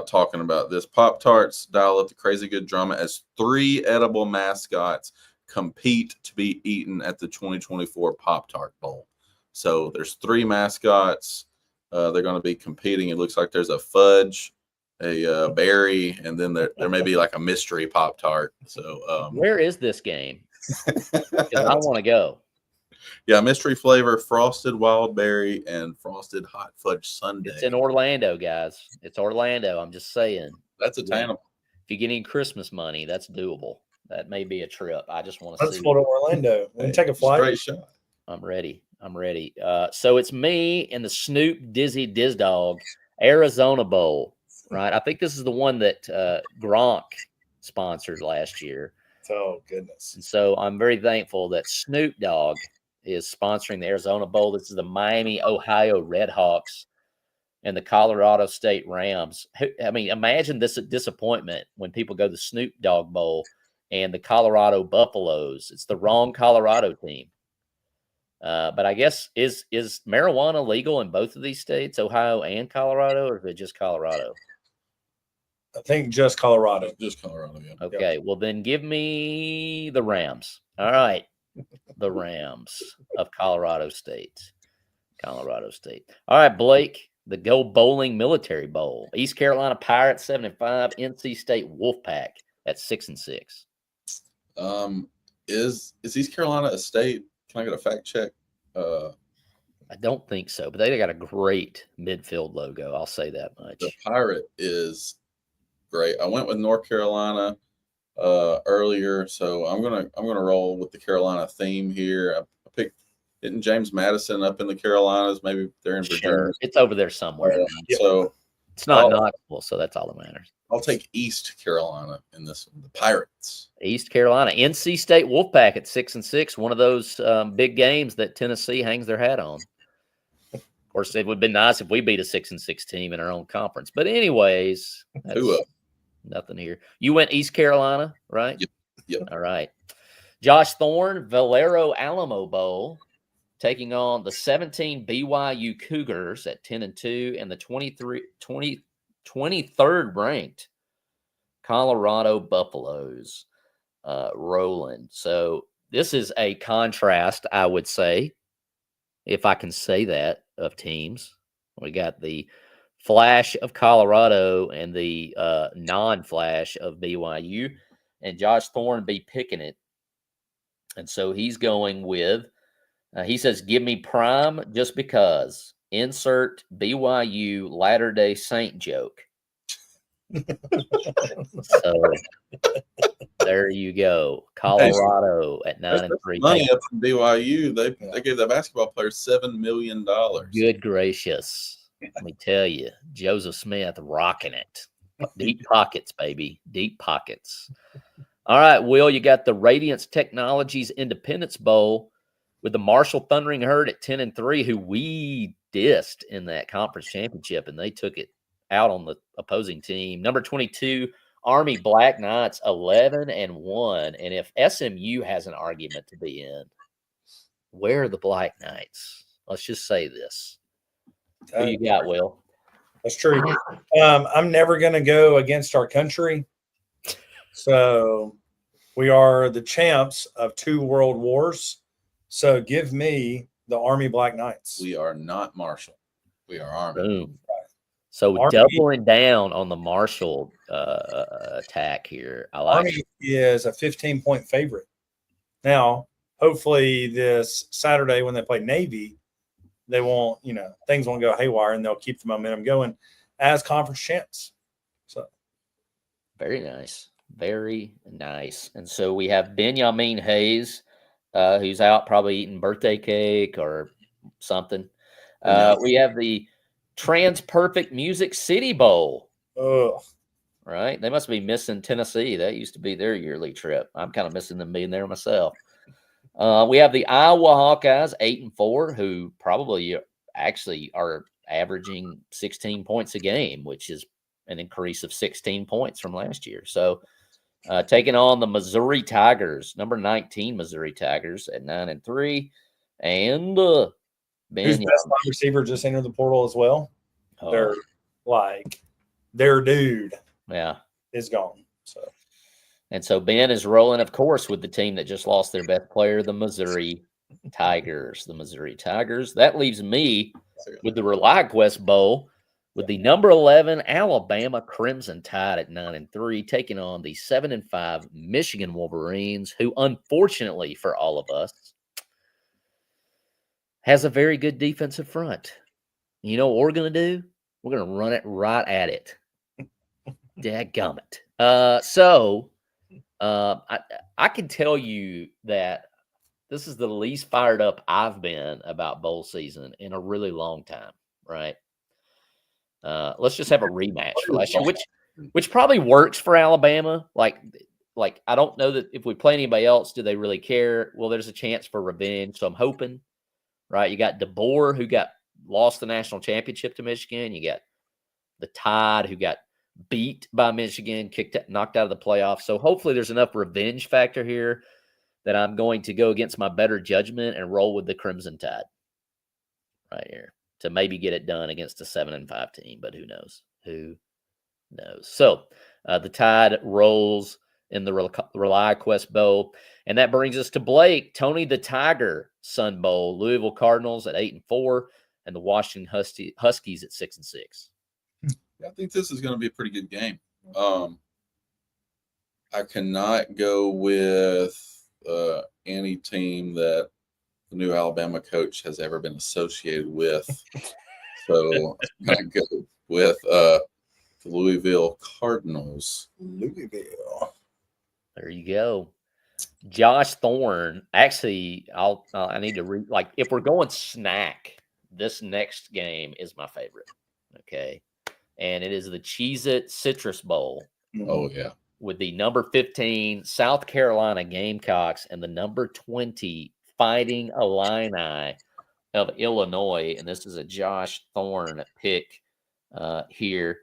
talking about this. Pop-Tarts dial up the crazy good drama as 3 edible mascots compete to be eaten at the 2024 Pop-Tart Bowl. So there's 3 mascots. They're going to be competing. It looks like there's a fudge, a berry, and then there may be like a mystery Pop-Tart. So where is this game? Because I want to go. Yeah, mystery flavor, frosted wild berry, and frosted hot fudge sundae. It's in Orlando, guys. It's Orlando. I'm just saying. That's attainable. If you get any Christmas money, that's doable. That may be a trip. I just want to see. Let's go to Orlando. We can take a flight. Straight shot. I'm ready. So it's me and the Snoop Dizzy Diz Dog Arizona Bowl, right? I think this is the one that Gronk sponsored last year. Oh, goodness. And so I'm very thankful that Snoop Dogg is sponsoring the Arizona Bowl. This is the Miami, Ohio Redhawks and the Colorado State Rams. I mean, imagine this disappointment when people go to the Snoop Dogg Bowl and the Colorado Buffaloes. It's the wrong Colorado team. But I guess is marijuana legal in both of these states, Ohio and Colorado, or is it just Colorado? I think just Colorado. Just Colorado, yeah. Okay, well then give me the Rams. All right, the Rams of Colorado State. All right, Blake, the Go Bowling Military Bowl. East Carolina Pirates 7-5, NC State Wolfpack at 6-6. Is East Carolina a state? Can I get a fact check? I don't think so, but they got a great midfield logo. I'll say that much. The Pirate is great. I went with North Carolina earlier, so I'm gonna roll with the Carolina theme here. I picked Isn't James Madison up in the Carolinas? Maybe they're in Virginia. Sure, it's over there somewhere. So it's not knockable, so that's all that matters. I'll take East Carolina in this one. The Pirates. East Carolina, NC State Wolfpack at 6-6. One of those big games that Tennessee hangs their hat on. Of course, it would have been nice if we beat a 6-6 team in our own conference. But anyways, nothing here. You went East Carolina, right? Yep. All right. Josh Thorne, Valero Alamo Bowl, taking on the 17 BYU Cougars at 10-2 and the 23rd ranked Colorado Buffaloes rolling. So this is a contrast, I would say, if I can say that, of teams. We got the flash of Colorado and the non-flash of BYU, and Josh Thorne be picking it. And so he's going with, he says, give me prime just because. Insert BYU Latter-day Saint joke. So there you go. Colorado at 9-3. Money up from BYU. They gave that basketball player $7 million. Good gracious. Let me tell you, Joseph Smith rocking it. Deep pockets, baby. Deep pockets. All right, Will, you got the Radiance Technologies Independence Bowl with the Marshall Thundering Herd at 10-3, who we dissed in that conference championship, and they took it out on the opposing team. Number 22, Army Black Knights 11-1. And if SMU has an argument to be in, where are the Black Knights? Let's just say this. Who you got, Will? That's true. I'm never going to go against our country. So we are the champs of 2 world wars. So give me the Army Black Knights. We are not Marshall. We are Army. Boom. So Army- doubling down on the Marshall attack here. I like Army is a 15-point favorite. Now, hopefully this Saturday when they play Navy, they won't, things won't go haywire and they'll keep the momentum going as conference champs. So Very nice. Very nice. And so we have Benjamin Hayes, who's out probably eating birthday cake or something. We have the Trans Perfect Music City Bowl. ugh. Right? They must be missing Tennessee. That used to be their yearly trip. I'm kind of missing them being there myself. We have the Iowa Hawkeyes, 8-4, who probably actually are averaging 16 points a game, which is an increase of 16 points from last year. So taking on the Missouri Tigers, number 19 Missouri Tigers at 9-3. And Who's best wide receiver just entered the portal as well. They're their dude is gone. So Ben is rolling, of course, with the team that just lost their best player, the Missouri Tigers. The Missouri Tigers. That leaves me with the ReliQuest Bowl with the number 11 Alabama Crimson Tide at 9-3, taking on the 7-5 Michigan Wolverines, who, unfortunately for all of us, has a very good defensive front. You know what we're going to do? We're going to run it right at it. Dadgummit. I can tell you that this is the least fired up I've been about bowl season in a really long time, right? Let's just have a rematch for last year, which probably works for Alabama. Like I don't know that if we play anybody else, do they really care? Well, there's a chance for revenge, so I'm hoping. Right, you got DeBoer, who lost the national championship to Michigan. You got the Tide, who got beat by Michigan, knocked out of the playoffs. So hopefully there's enough revenge factor here that I'm going to go against my better judgment and roll with the Crimson Tide right here to maybe get it done against a 7-5 team. But who knows? Who knows? So the Tide rolls in the ReliQuest Bowl. And that brings us to Blake, Tony the Tiger Sun Bowl, Louisville Cardinals at 8-4, and the Washington Huskies at 6-6. I think this is going to be a pretty good game. I cannot go with any team that the new Alabama coach has ever been associated with. So I'm going to go with the Louisville Cardinals. Louisville. There you go. Josh Thorne. Actually, I need to if we're going snack, this next game is my favorite. Okay. And it is the Cheez-It Citrus Bowl. Oh, yeah. With the number 15 South Carolina Gamecocks and the number 20 Fighting Illini of Illinois. And this is a Josh Thorne pick here.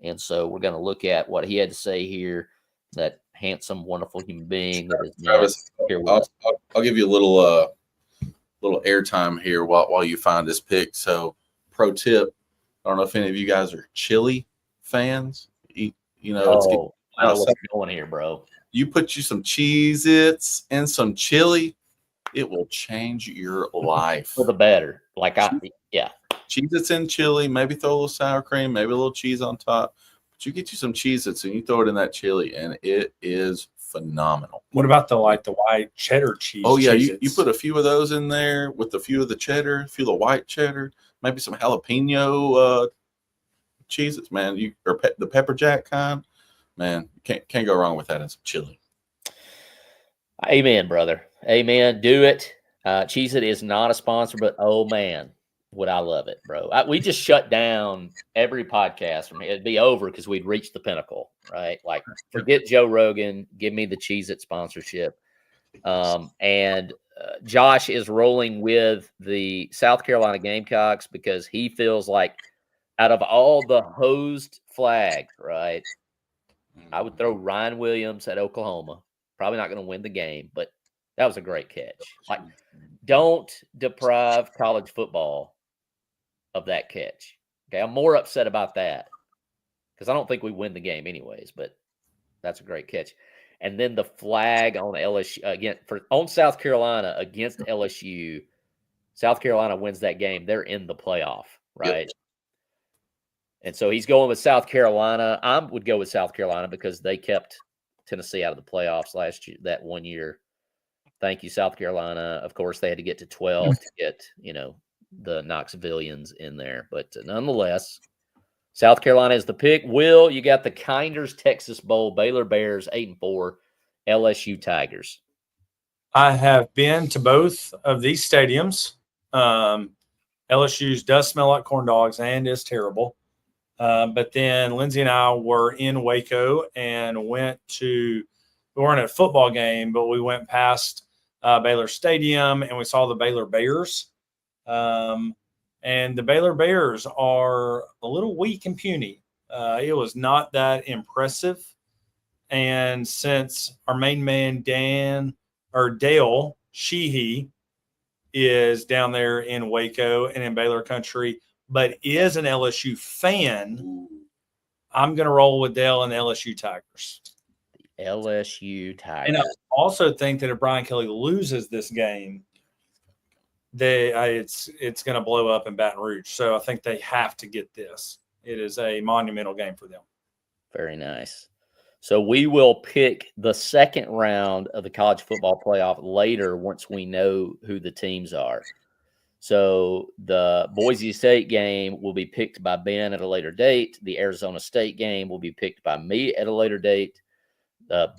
And so we're going to look at what he had to say here. That handsome, wonderful human being that is Travis, here with us. I'll give you a little airtime here while you find this pick. So, pro tip: I don't know if any of you guys are chili fans. I know what's going here, bro. You put you some Cheez-Its and some chili, it will change your life for the better. Cheez-Its and chili, maybe throw a little sour cream, maybe a little cheese on top. But you get you some Cheez-Its and you throw it in that chili, and it is phenomenal. What about the white cheddar cheese? Oh yeah, you put a few of those in there with a few of the cheddar, a few of the white cheddar, maybe some jalapeno Cheez-Its, man. The pepper jack kind, man. You can't go wrong with that and some chili. Amen, brother. Amen. Do it. Cheez-It is not a sponsor, but oh man, would I love it, bro. We just shut down every podcast from here. It'd be over because we'd reached the pinnacle, right? Like, forget Joe Rogan. Give me the Cheez-It sponsorship. And Josh is rolling with the South Carolina Gamecocks because he feels like out of all the hosed flags, right, I would throw Ryan Williams at Oklahoma. Probably not going to win the game, but that was a great catch. Like, don't deprive college football of that catch. Okay, I'm more upset about that because I don't think we win the game anyways, but that's a great catch. And then the flag on LSU again on South Carolina against LSU. South Carolina wins that game. They're in the playoff, right? Yep. And so he's going with South Carolina. I would go with South Carolina because they kept Tennessee out of the playoffs last year, that 1 year. Thank you, South Carolina. Of course, they had to get to 12 to get, the Knoxvillians in there. But nonetheless, South Carolina is the pick. Will, you got the Kinders Texas Bowl, Baylor Bears 8-4, LSU Tigers. I have been to both of these stadiums. LSU's does smell like corn dogs and is terrible. But then Lindsay and I were in Waco and we weren't at a football game, but we went past Baylor Stadium and we saw the Baylor Bears. And the Baylor Bears are a little weak and puny. It was not that impressive. And since our main man, Dale Sheehy, is down there in Waco and in Baylor country, but is an LSU fan, I'm going to roll with Dale and the LSU Tigers. The LSU Tigers. And I also think that if Brian Kelly loses this game, it's going to blow up in Baton Rouge. So I think they have to get this. It is a monumental game for them. Very nice. So we will pick the second round of the college football playoff later once we know who the teams are. So the Boise State game will be picked by Ben at a later date. The Arizona State game will be picked by me at a later date.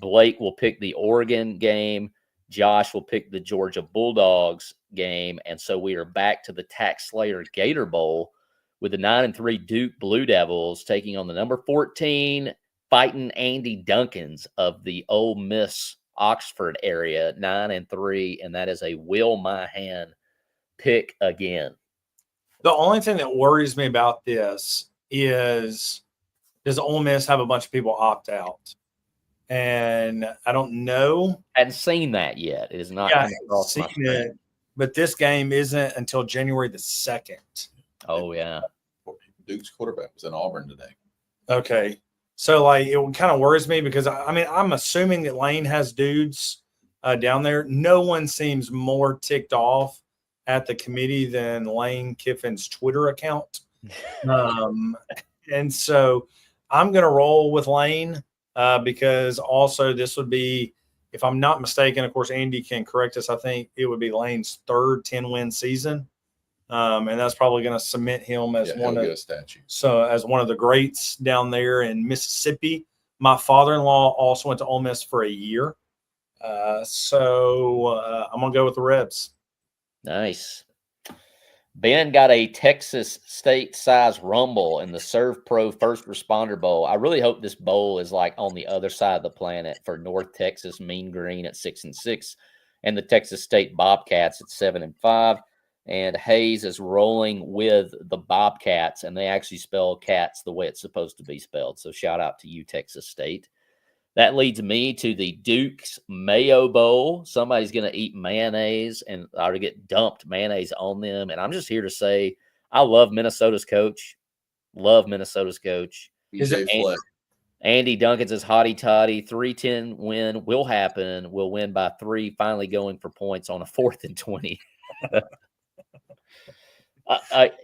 Blake will pick the Oregon game. Josh will pick the Georgia Bulldogs game. And so we are back to the Tax Slayer Gator Bowl with the 9-3 Duke Blue Devils taking on the number 14 Fighting Andy Duncans of the Ole Miss Oxford area, 9-3, and that is a Will Mahan pick again. The only thing that worries me about this is, does Ole Miss have a bunch of people opt out? And I don't know. I hadn't seen that yet. It is not coming across my screen. But this game isn't until January the 2nd. Oh, yeah. Duke's quarterback was in Auburn today. Okay. So, it kind of worries me because, I'm assuming that Lane has dudes down there. No one seems more ticked off at the committee than Lane Kiffin's Twitter account. And so I'm going to roll with Lane because also this would be, if I'm not mistaken, of course, Andy can correct us, I think it would be Lane's third 10-win season. And that's probably going to cement him as one of the greats down there in Mississippi. My father-in-law also went to Ole Miss for a year. So I'm going to go with the Rebs. Nice. Ben got a Texas State size rumble in the Serve Pro First Responder Bowl. I really hope this bowl is on the other side of the planet for North Texas Mean Green at 6-6 and the Texas State Bobcats at 7-5. And Hayes is rolling with the Bobcats, and they actually spell cats the way it's supposed to be spelled. So shout out to you, Texas State. That leads me to the Duke's Mayo Bowl. Somebody's going to eat mayonnaise and or to get dumped mayonnaise on them. And I'm just here to say I love Minnesota's coach. Andy Duncan's is hotty toddy. 3-10 win will happen. We'll win by 3, finally going for points on a 4th and 20.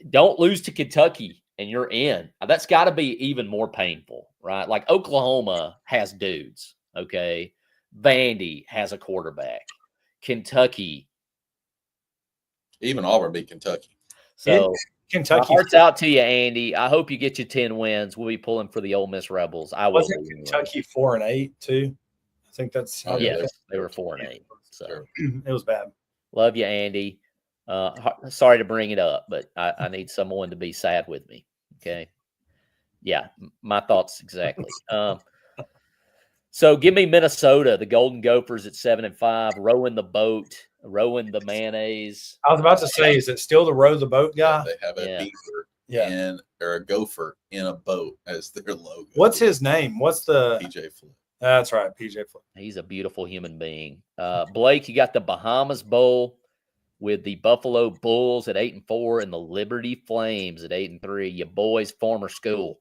Don't lose to Kentucky and you're in. That's got to be even more painful, right? Oklahoma has dudes, okay? Vandy has a quarterback. Kentucky. Even Auburn beat Kentucky. So Kentucky. My heart's out to you, Andy. I hope you get your 10 wins. We'll be pulling for the Ole Miss Rebels. I will. Wasn't Kentucky 4-8 too? I think that's. Yes, they were 4-8. So it was bad. Love you, Andy. Sorry to bring it up, but I need someone to be sad with me. Okay. Yeah, my thoughts exactly. So give me Minnesota, the Golden Gophers at 7-5, rowing the boat, rowing the mayonnaise. I was about to say, is it still the row the boat guy? They have a beaver or a gopher in a boat as their logo. What's his name? What's the PJ Flip? That's right, PJ Flip. He's a beautiful human being. Blake, you got the Bahamas Bowl. with the Buffalo Bulls at 8-4 and the Liberty Flames at 8-3. Your boys' former school.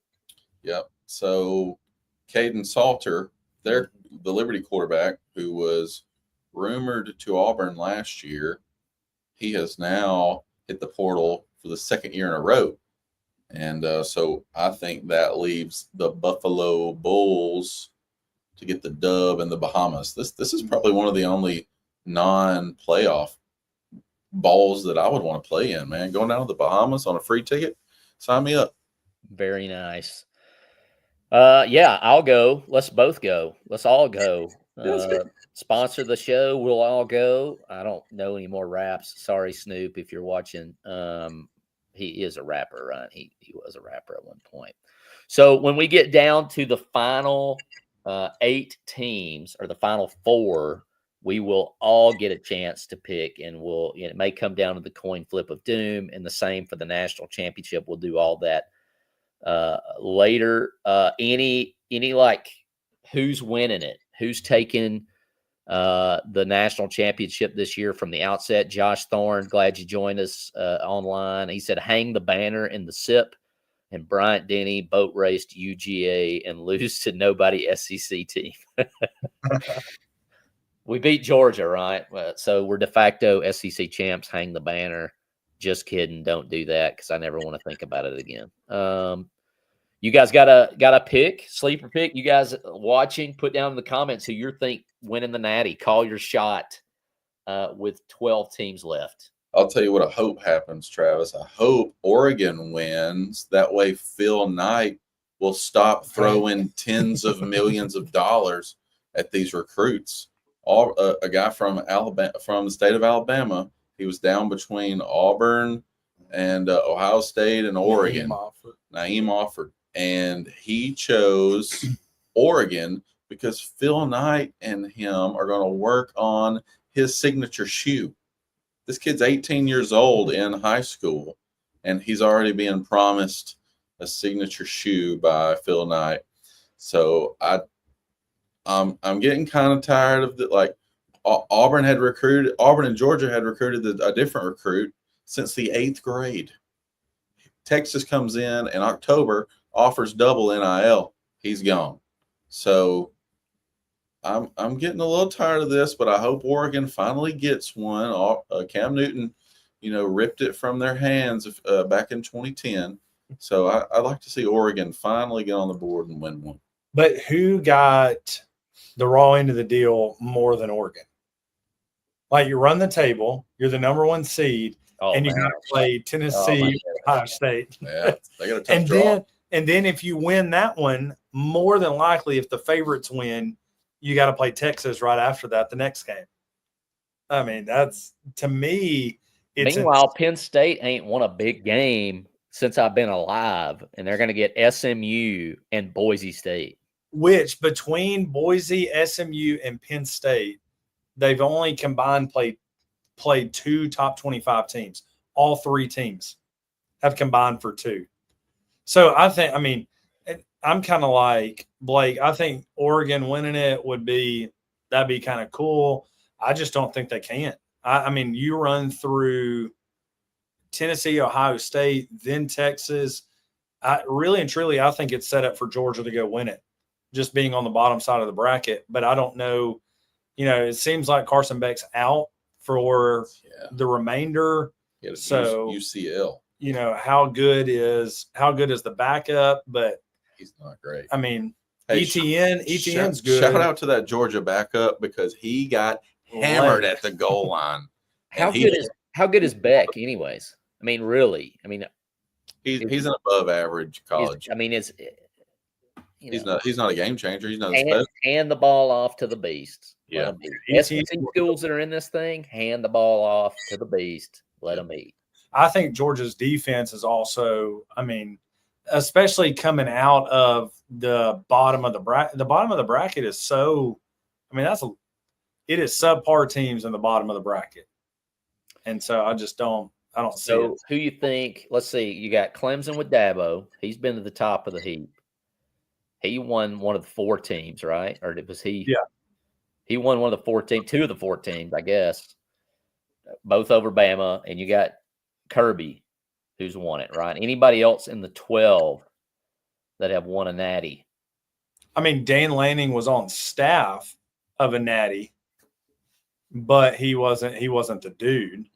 Yep. So Caden Salter, the Liberty quarterback, who was rumored to Auburn last year, he has now hit the portal for the second year in a row. And so I think that leaves the Buffalo Bulls to get the dub in the Bahamas. This is probably one of the only non-playoff balls that I would want to play in, man. Going down to the Bahamas on a free ticket, sign me up. Very nice. Yeah, I'll go. Let's both go. Let's all go. Sponsor the show. We'll all go. I don't know any more raps. Sorry, Snoop, if you're watching. He is a rapper, right? He was a rapper at one point. So when we get down to the final 8 teams or the final 4, we will all get a chance to pick, and it may come down to the coin flip of doom, and the same for the national championship. We'll do all that later. Any like who's winning it, who's taking the national championship this year from the outset? Josh Thorne, glad you joined us online. He said hang the banner in the SIP, and Bryant Denny boat raced UGA and lose to nobody SEC team. We beat Georgia, right? So we're de facto SEC champs. Hang the banner. Just kidding. Don't do that because I never want to think about it again. You guys got a pick, sleeper pick. You guys watching, put down in the comments who you think winning the Natty. Call your shot with 12 teams left. I'll tell you what I hope happens, Travis. I hope Oregon wins. That way Phil Knight will stop throwing tens of millions of dollars at these recruits. A guy from Alabama, from the state of Alabama, he was down between Auburn and Ohio State and Oregon. Naeem Offord. And he chose Oregon because Phil Knight and him are going to work on his signature shoe. This kid's 18 years old in high school, and he's already being promised a signature shoe by Phil Knight. So I'm getting kind of tired of it. Like Auburn and Georgia had recruited a different recruit since the 8th grade. Texas comes in October, offers double NIL. He's gone. So I'm getting a little tired of this, but I hope Oregon finally gets one. Cam Newton, ripped it from their hands back in 2010. So I'd like to see Oregon finally get on the board and win one. But who got the raw end of the deal more than Oregon? Like, you run the table, you're the number 1 seed, and you got to play Tennessee, Ohio State. Yeah, they got a tough draw. And then if you win that one, more than likely, if the favorites win, you got to play Texas right after that, the next game. I mean, that's, to me, it's meanwhile, Penn State ain't won a big game since I've been alive, and they're going to get SMU and Boise State. Which, between Boise, SMU, and Penn State, they've only combined played 2 top 25 teams. All 3 teams have combined for 2. So I'm kind of like Blake. I think Oregon winning it that'd be kind of cool. I just don't think they can. I mean, you run through Tennessee, Ohio State, then Texas. Really and truly, I think it's set up for Georgia to go win it, just being on the bottom side of the bracket. But I don't know. It seems like Carson Beck's out for the remainder. Yeah, so UCL. How good is the backup? But he's not great. I mean, hey, ETN's good. Shout out to that Georgia backup because he got hammered at the goal line. How good is Beck, anyways? I mean, really? I mean, he's an above average college. He's not a game changer. He's not hand the ball off to the beast. Yeah. SEC schools that are in this thing, hand the ball off to the beast. Let them eat. I think Georgia's defense is also, especially coming out of the bottom of the bracket. The bottom of the bracket is it is subpar teams in the bottom of the bracket. And so I don't see it. Who you think? Let's see. You got Clemson with Dabo. He's been to the top of the heap. He won one of the 4 teams, right? Or was he? Yeah. He won one of the 4 teams, 2 of the 4 teams, I guess. both over Bama, and you got Kirby, who's won it, right? Anybody else in the 12 that have won a natty? I mean, Dane Lanning was on staff of a natty, but he wasn't the dude.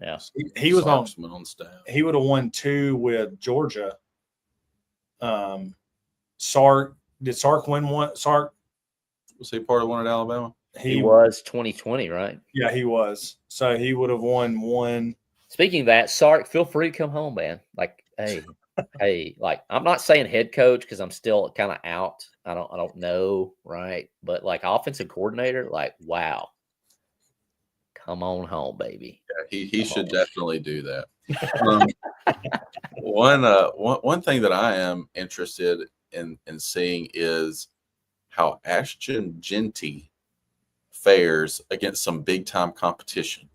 Yeah. He was on staff. He would have won 2 with Georgia. Sark, did Sark win one? Sark, Was he part of one at Alabama? He was 2020, right? Yeah, he was. So he would have won one. Speaking of that, Sark, feel free to come home, man. Like, hey, like I'm not saying head coach because I'm still kind of out. I don't know, right? But like offensive coordinator, like, wow. Come on home, baby. Yeah, he should definitely do that. One thing that I am interested in seeing is how Ashton Genty fares against some big time competition.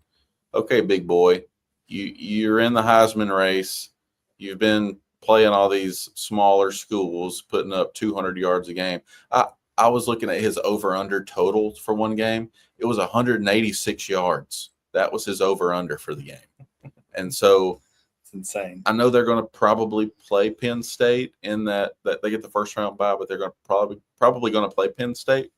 Okay, big boy, you're in the Heisman race. You've been playing all these smaller schools, putting up 200 yards a game. I was looking at his over under total for one game. It was 186 yards. That was his over under for the game. And so it's insane. I know they're going to probably play Penn State in that they get the first round bye, but they're going to probably going to play Penn State.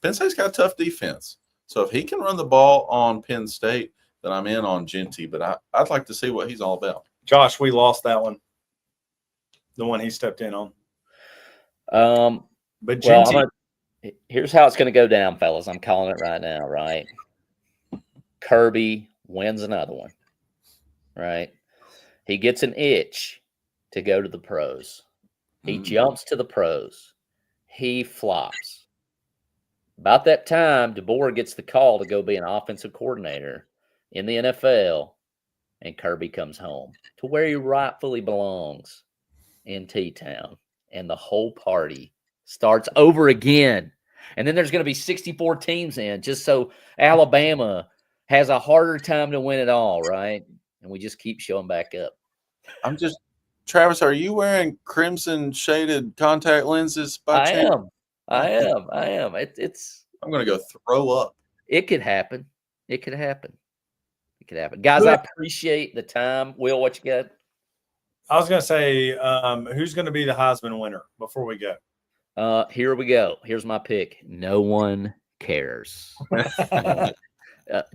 Penn State's got a tough defense. So if he can run the ball on Penn State, then I'm in on Genty, but I'd like to see what he's all about. Josh, we lost that one. The one he stepped in on. But Genty, here's how it's going to go down, fellas. I'm calling it right now, right? Kirby wins another one, right? He gets an itch to go to the pros. He jumps to the pros. He flops. About that time, DeBoer gets the call to go be an offensive coordinator in the NFL, and Kirby comes home to where he rightfully belongs, in T-Town, and the whole party starts over again. And then there's going to be 64 teams in just so Alabama has a harder time to win it all, right? And we just keep showing back up. Travis, are you wearing crimson shaded contact lenses by chance? I am. It's. I'm going to go throw up. It could happen. Guys, I appreciate the time. Will, what you got? I was going to say, who's going to be the Heisman winner before we go? Here we go. Here's my pick. No one cares.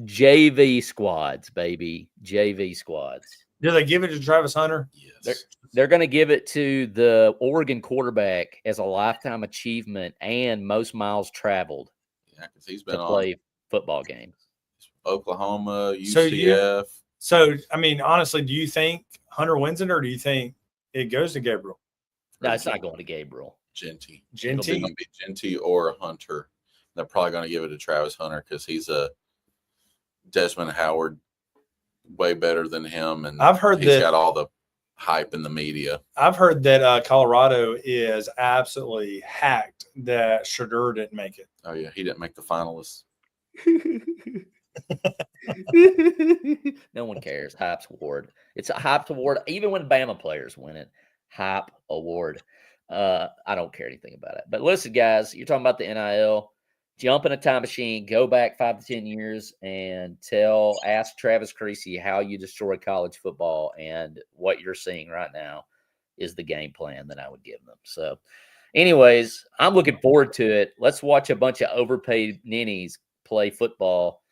JV squads, baby. JV squads. Do they give it to Travis Hunter? Yes. They're going to give it to the Oregon quarterback as a lifetime achievement and most miles traveled. Yeah, because he's been to play football games. Oklahoma, UCF. So, I mean, honestly, do you think Hunter wins it, or do you think it goes to Gabriel? No, it's not going to Gabriel. Genty. Genty? It'll be Genty or Hunter. They're probably going to give it to Travis Hunter because he's a Desmond Howard way better than him. And I've heard he's got all the hype in the media. I've heard that Colorado is absolutely hacked that Shadur didn't make it. Oh, yeah. He didn't make the finalists. No one cares. Hype's award. It's a hype award. Even when Bama players win it, hype award. I don't care anything about it. But listen, guys, you're talking about the NIL. Jump in a time machine, go back 5 to 10 years, and ask Travis Creasy how you destroy college football, and what you're seeing right now is the game plan that I would give them. So, anyways, I'm looking forward to it. Let's watch a bunch of overpaid ninnies play football,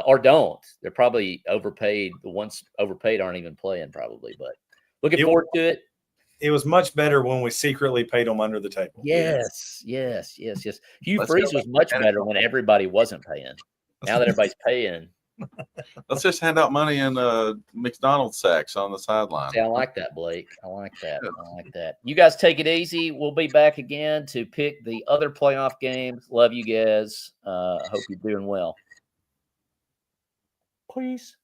or don't. They're probably overpaid. The ones overpaid aren't even playing probably, but looking forward to it. It was much better when we secretly paid them under the table. Yes. Hugh Freeze was much better when everybody wasn't paying. Now that everybody's paying. Let's just hand out money in McDonald's sacks on the sideline. See, I like that, Blake. I like that. You guys take it easy. We'll be back again to pick the other playoff games. Love you guys. Hope you're doing well. Please.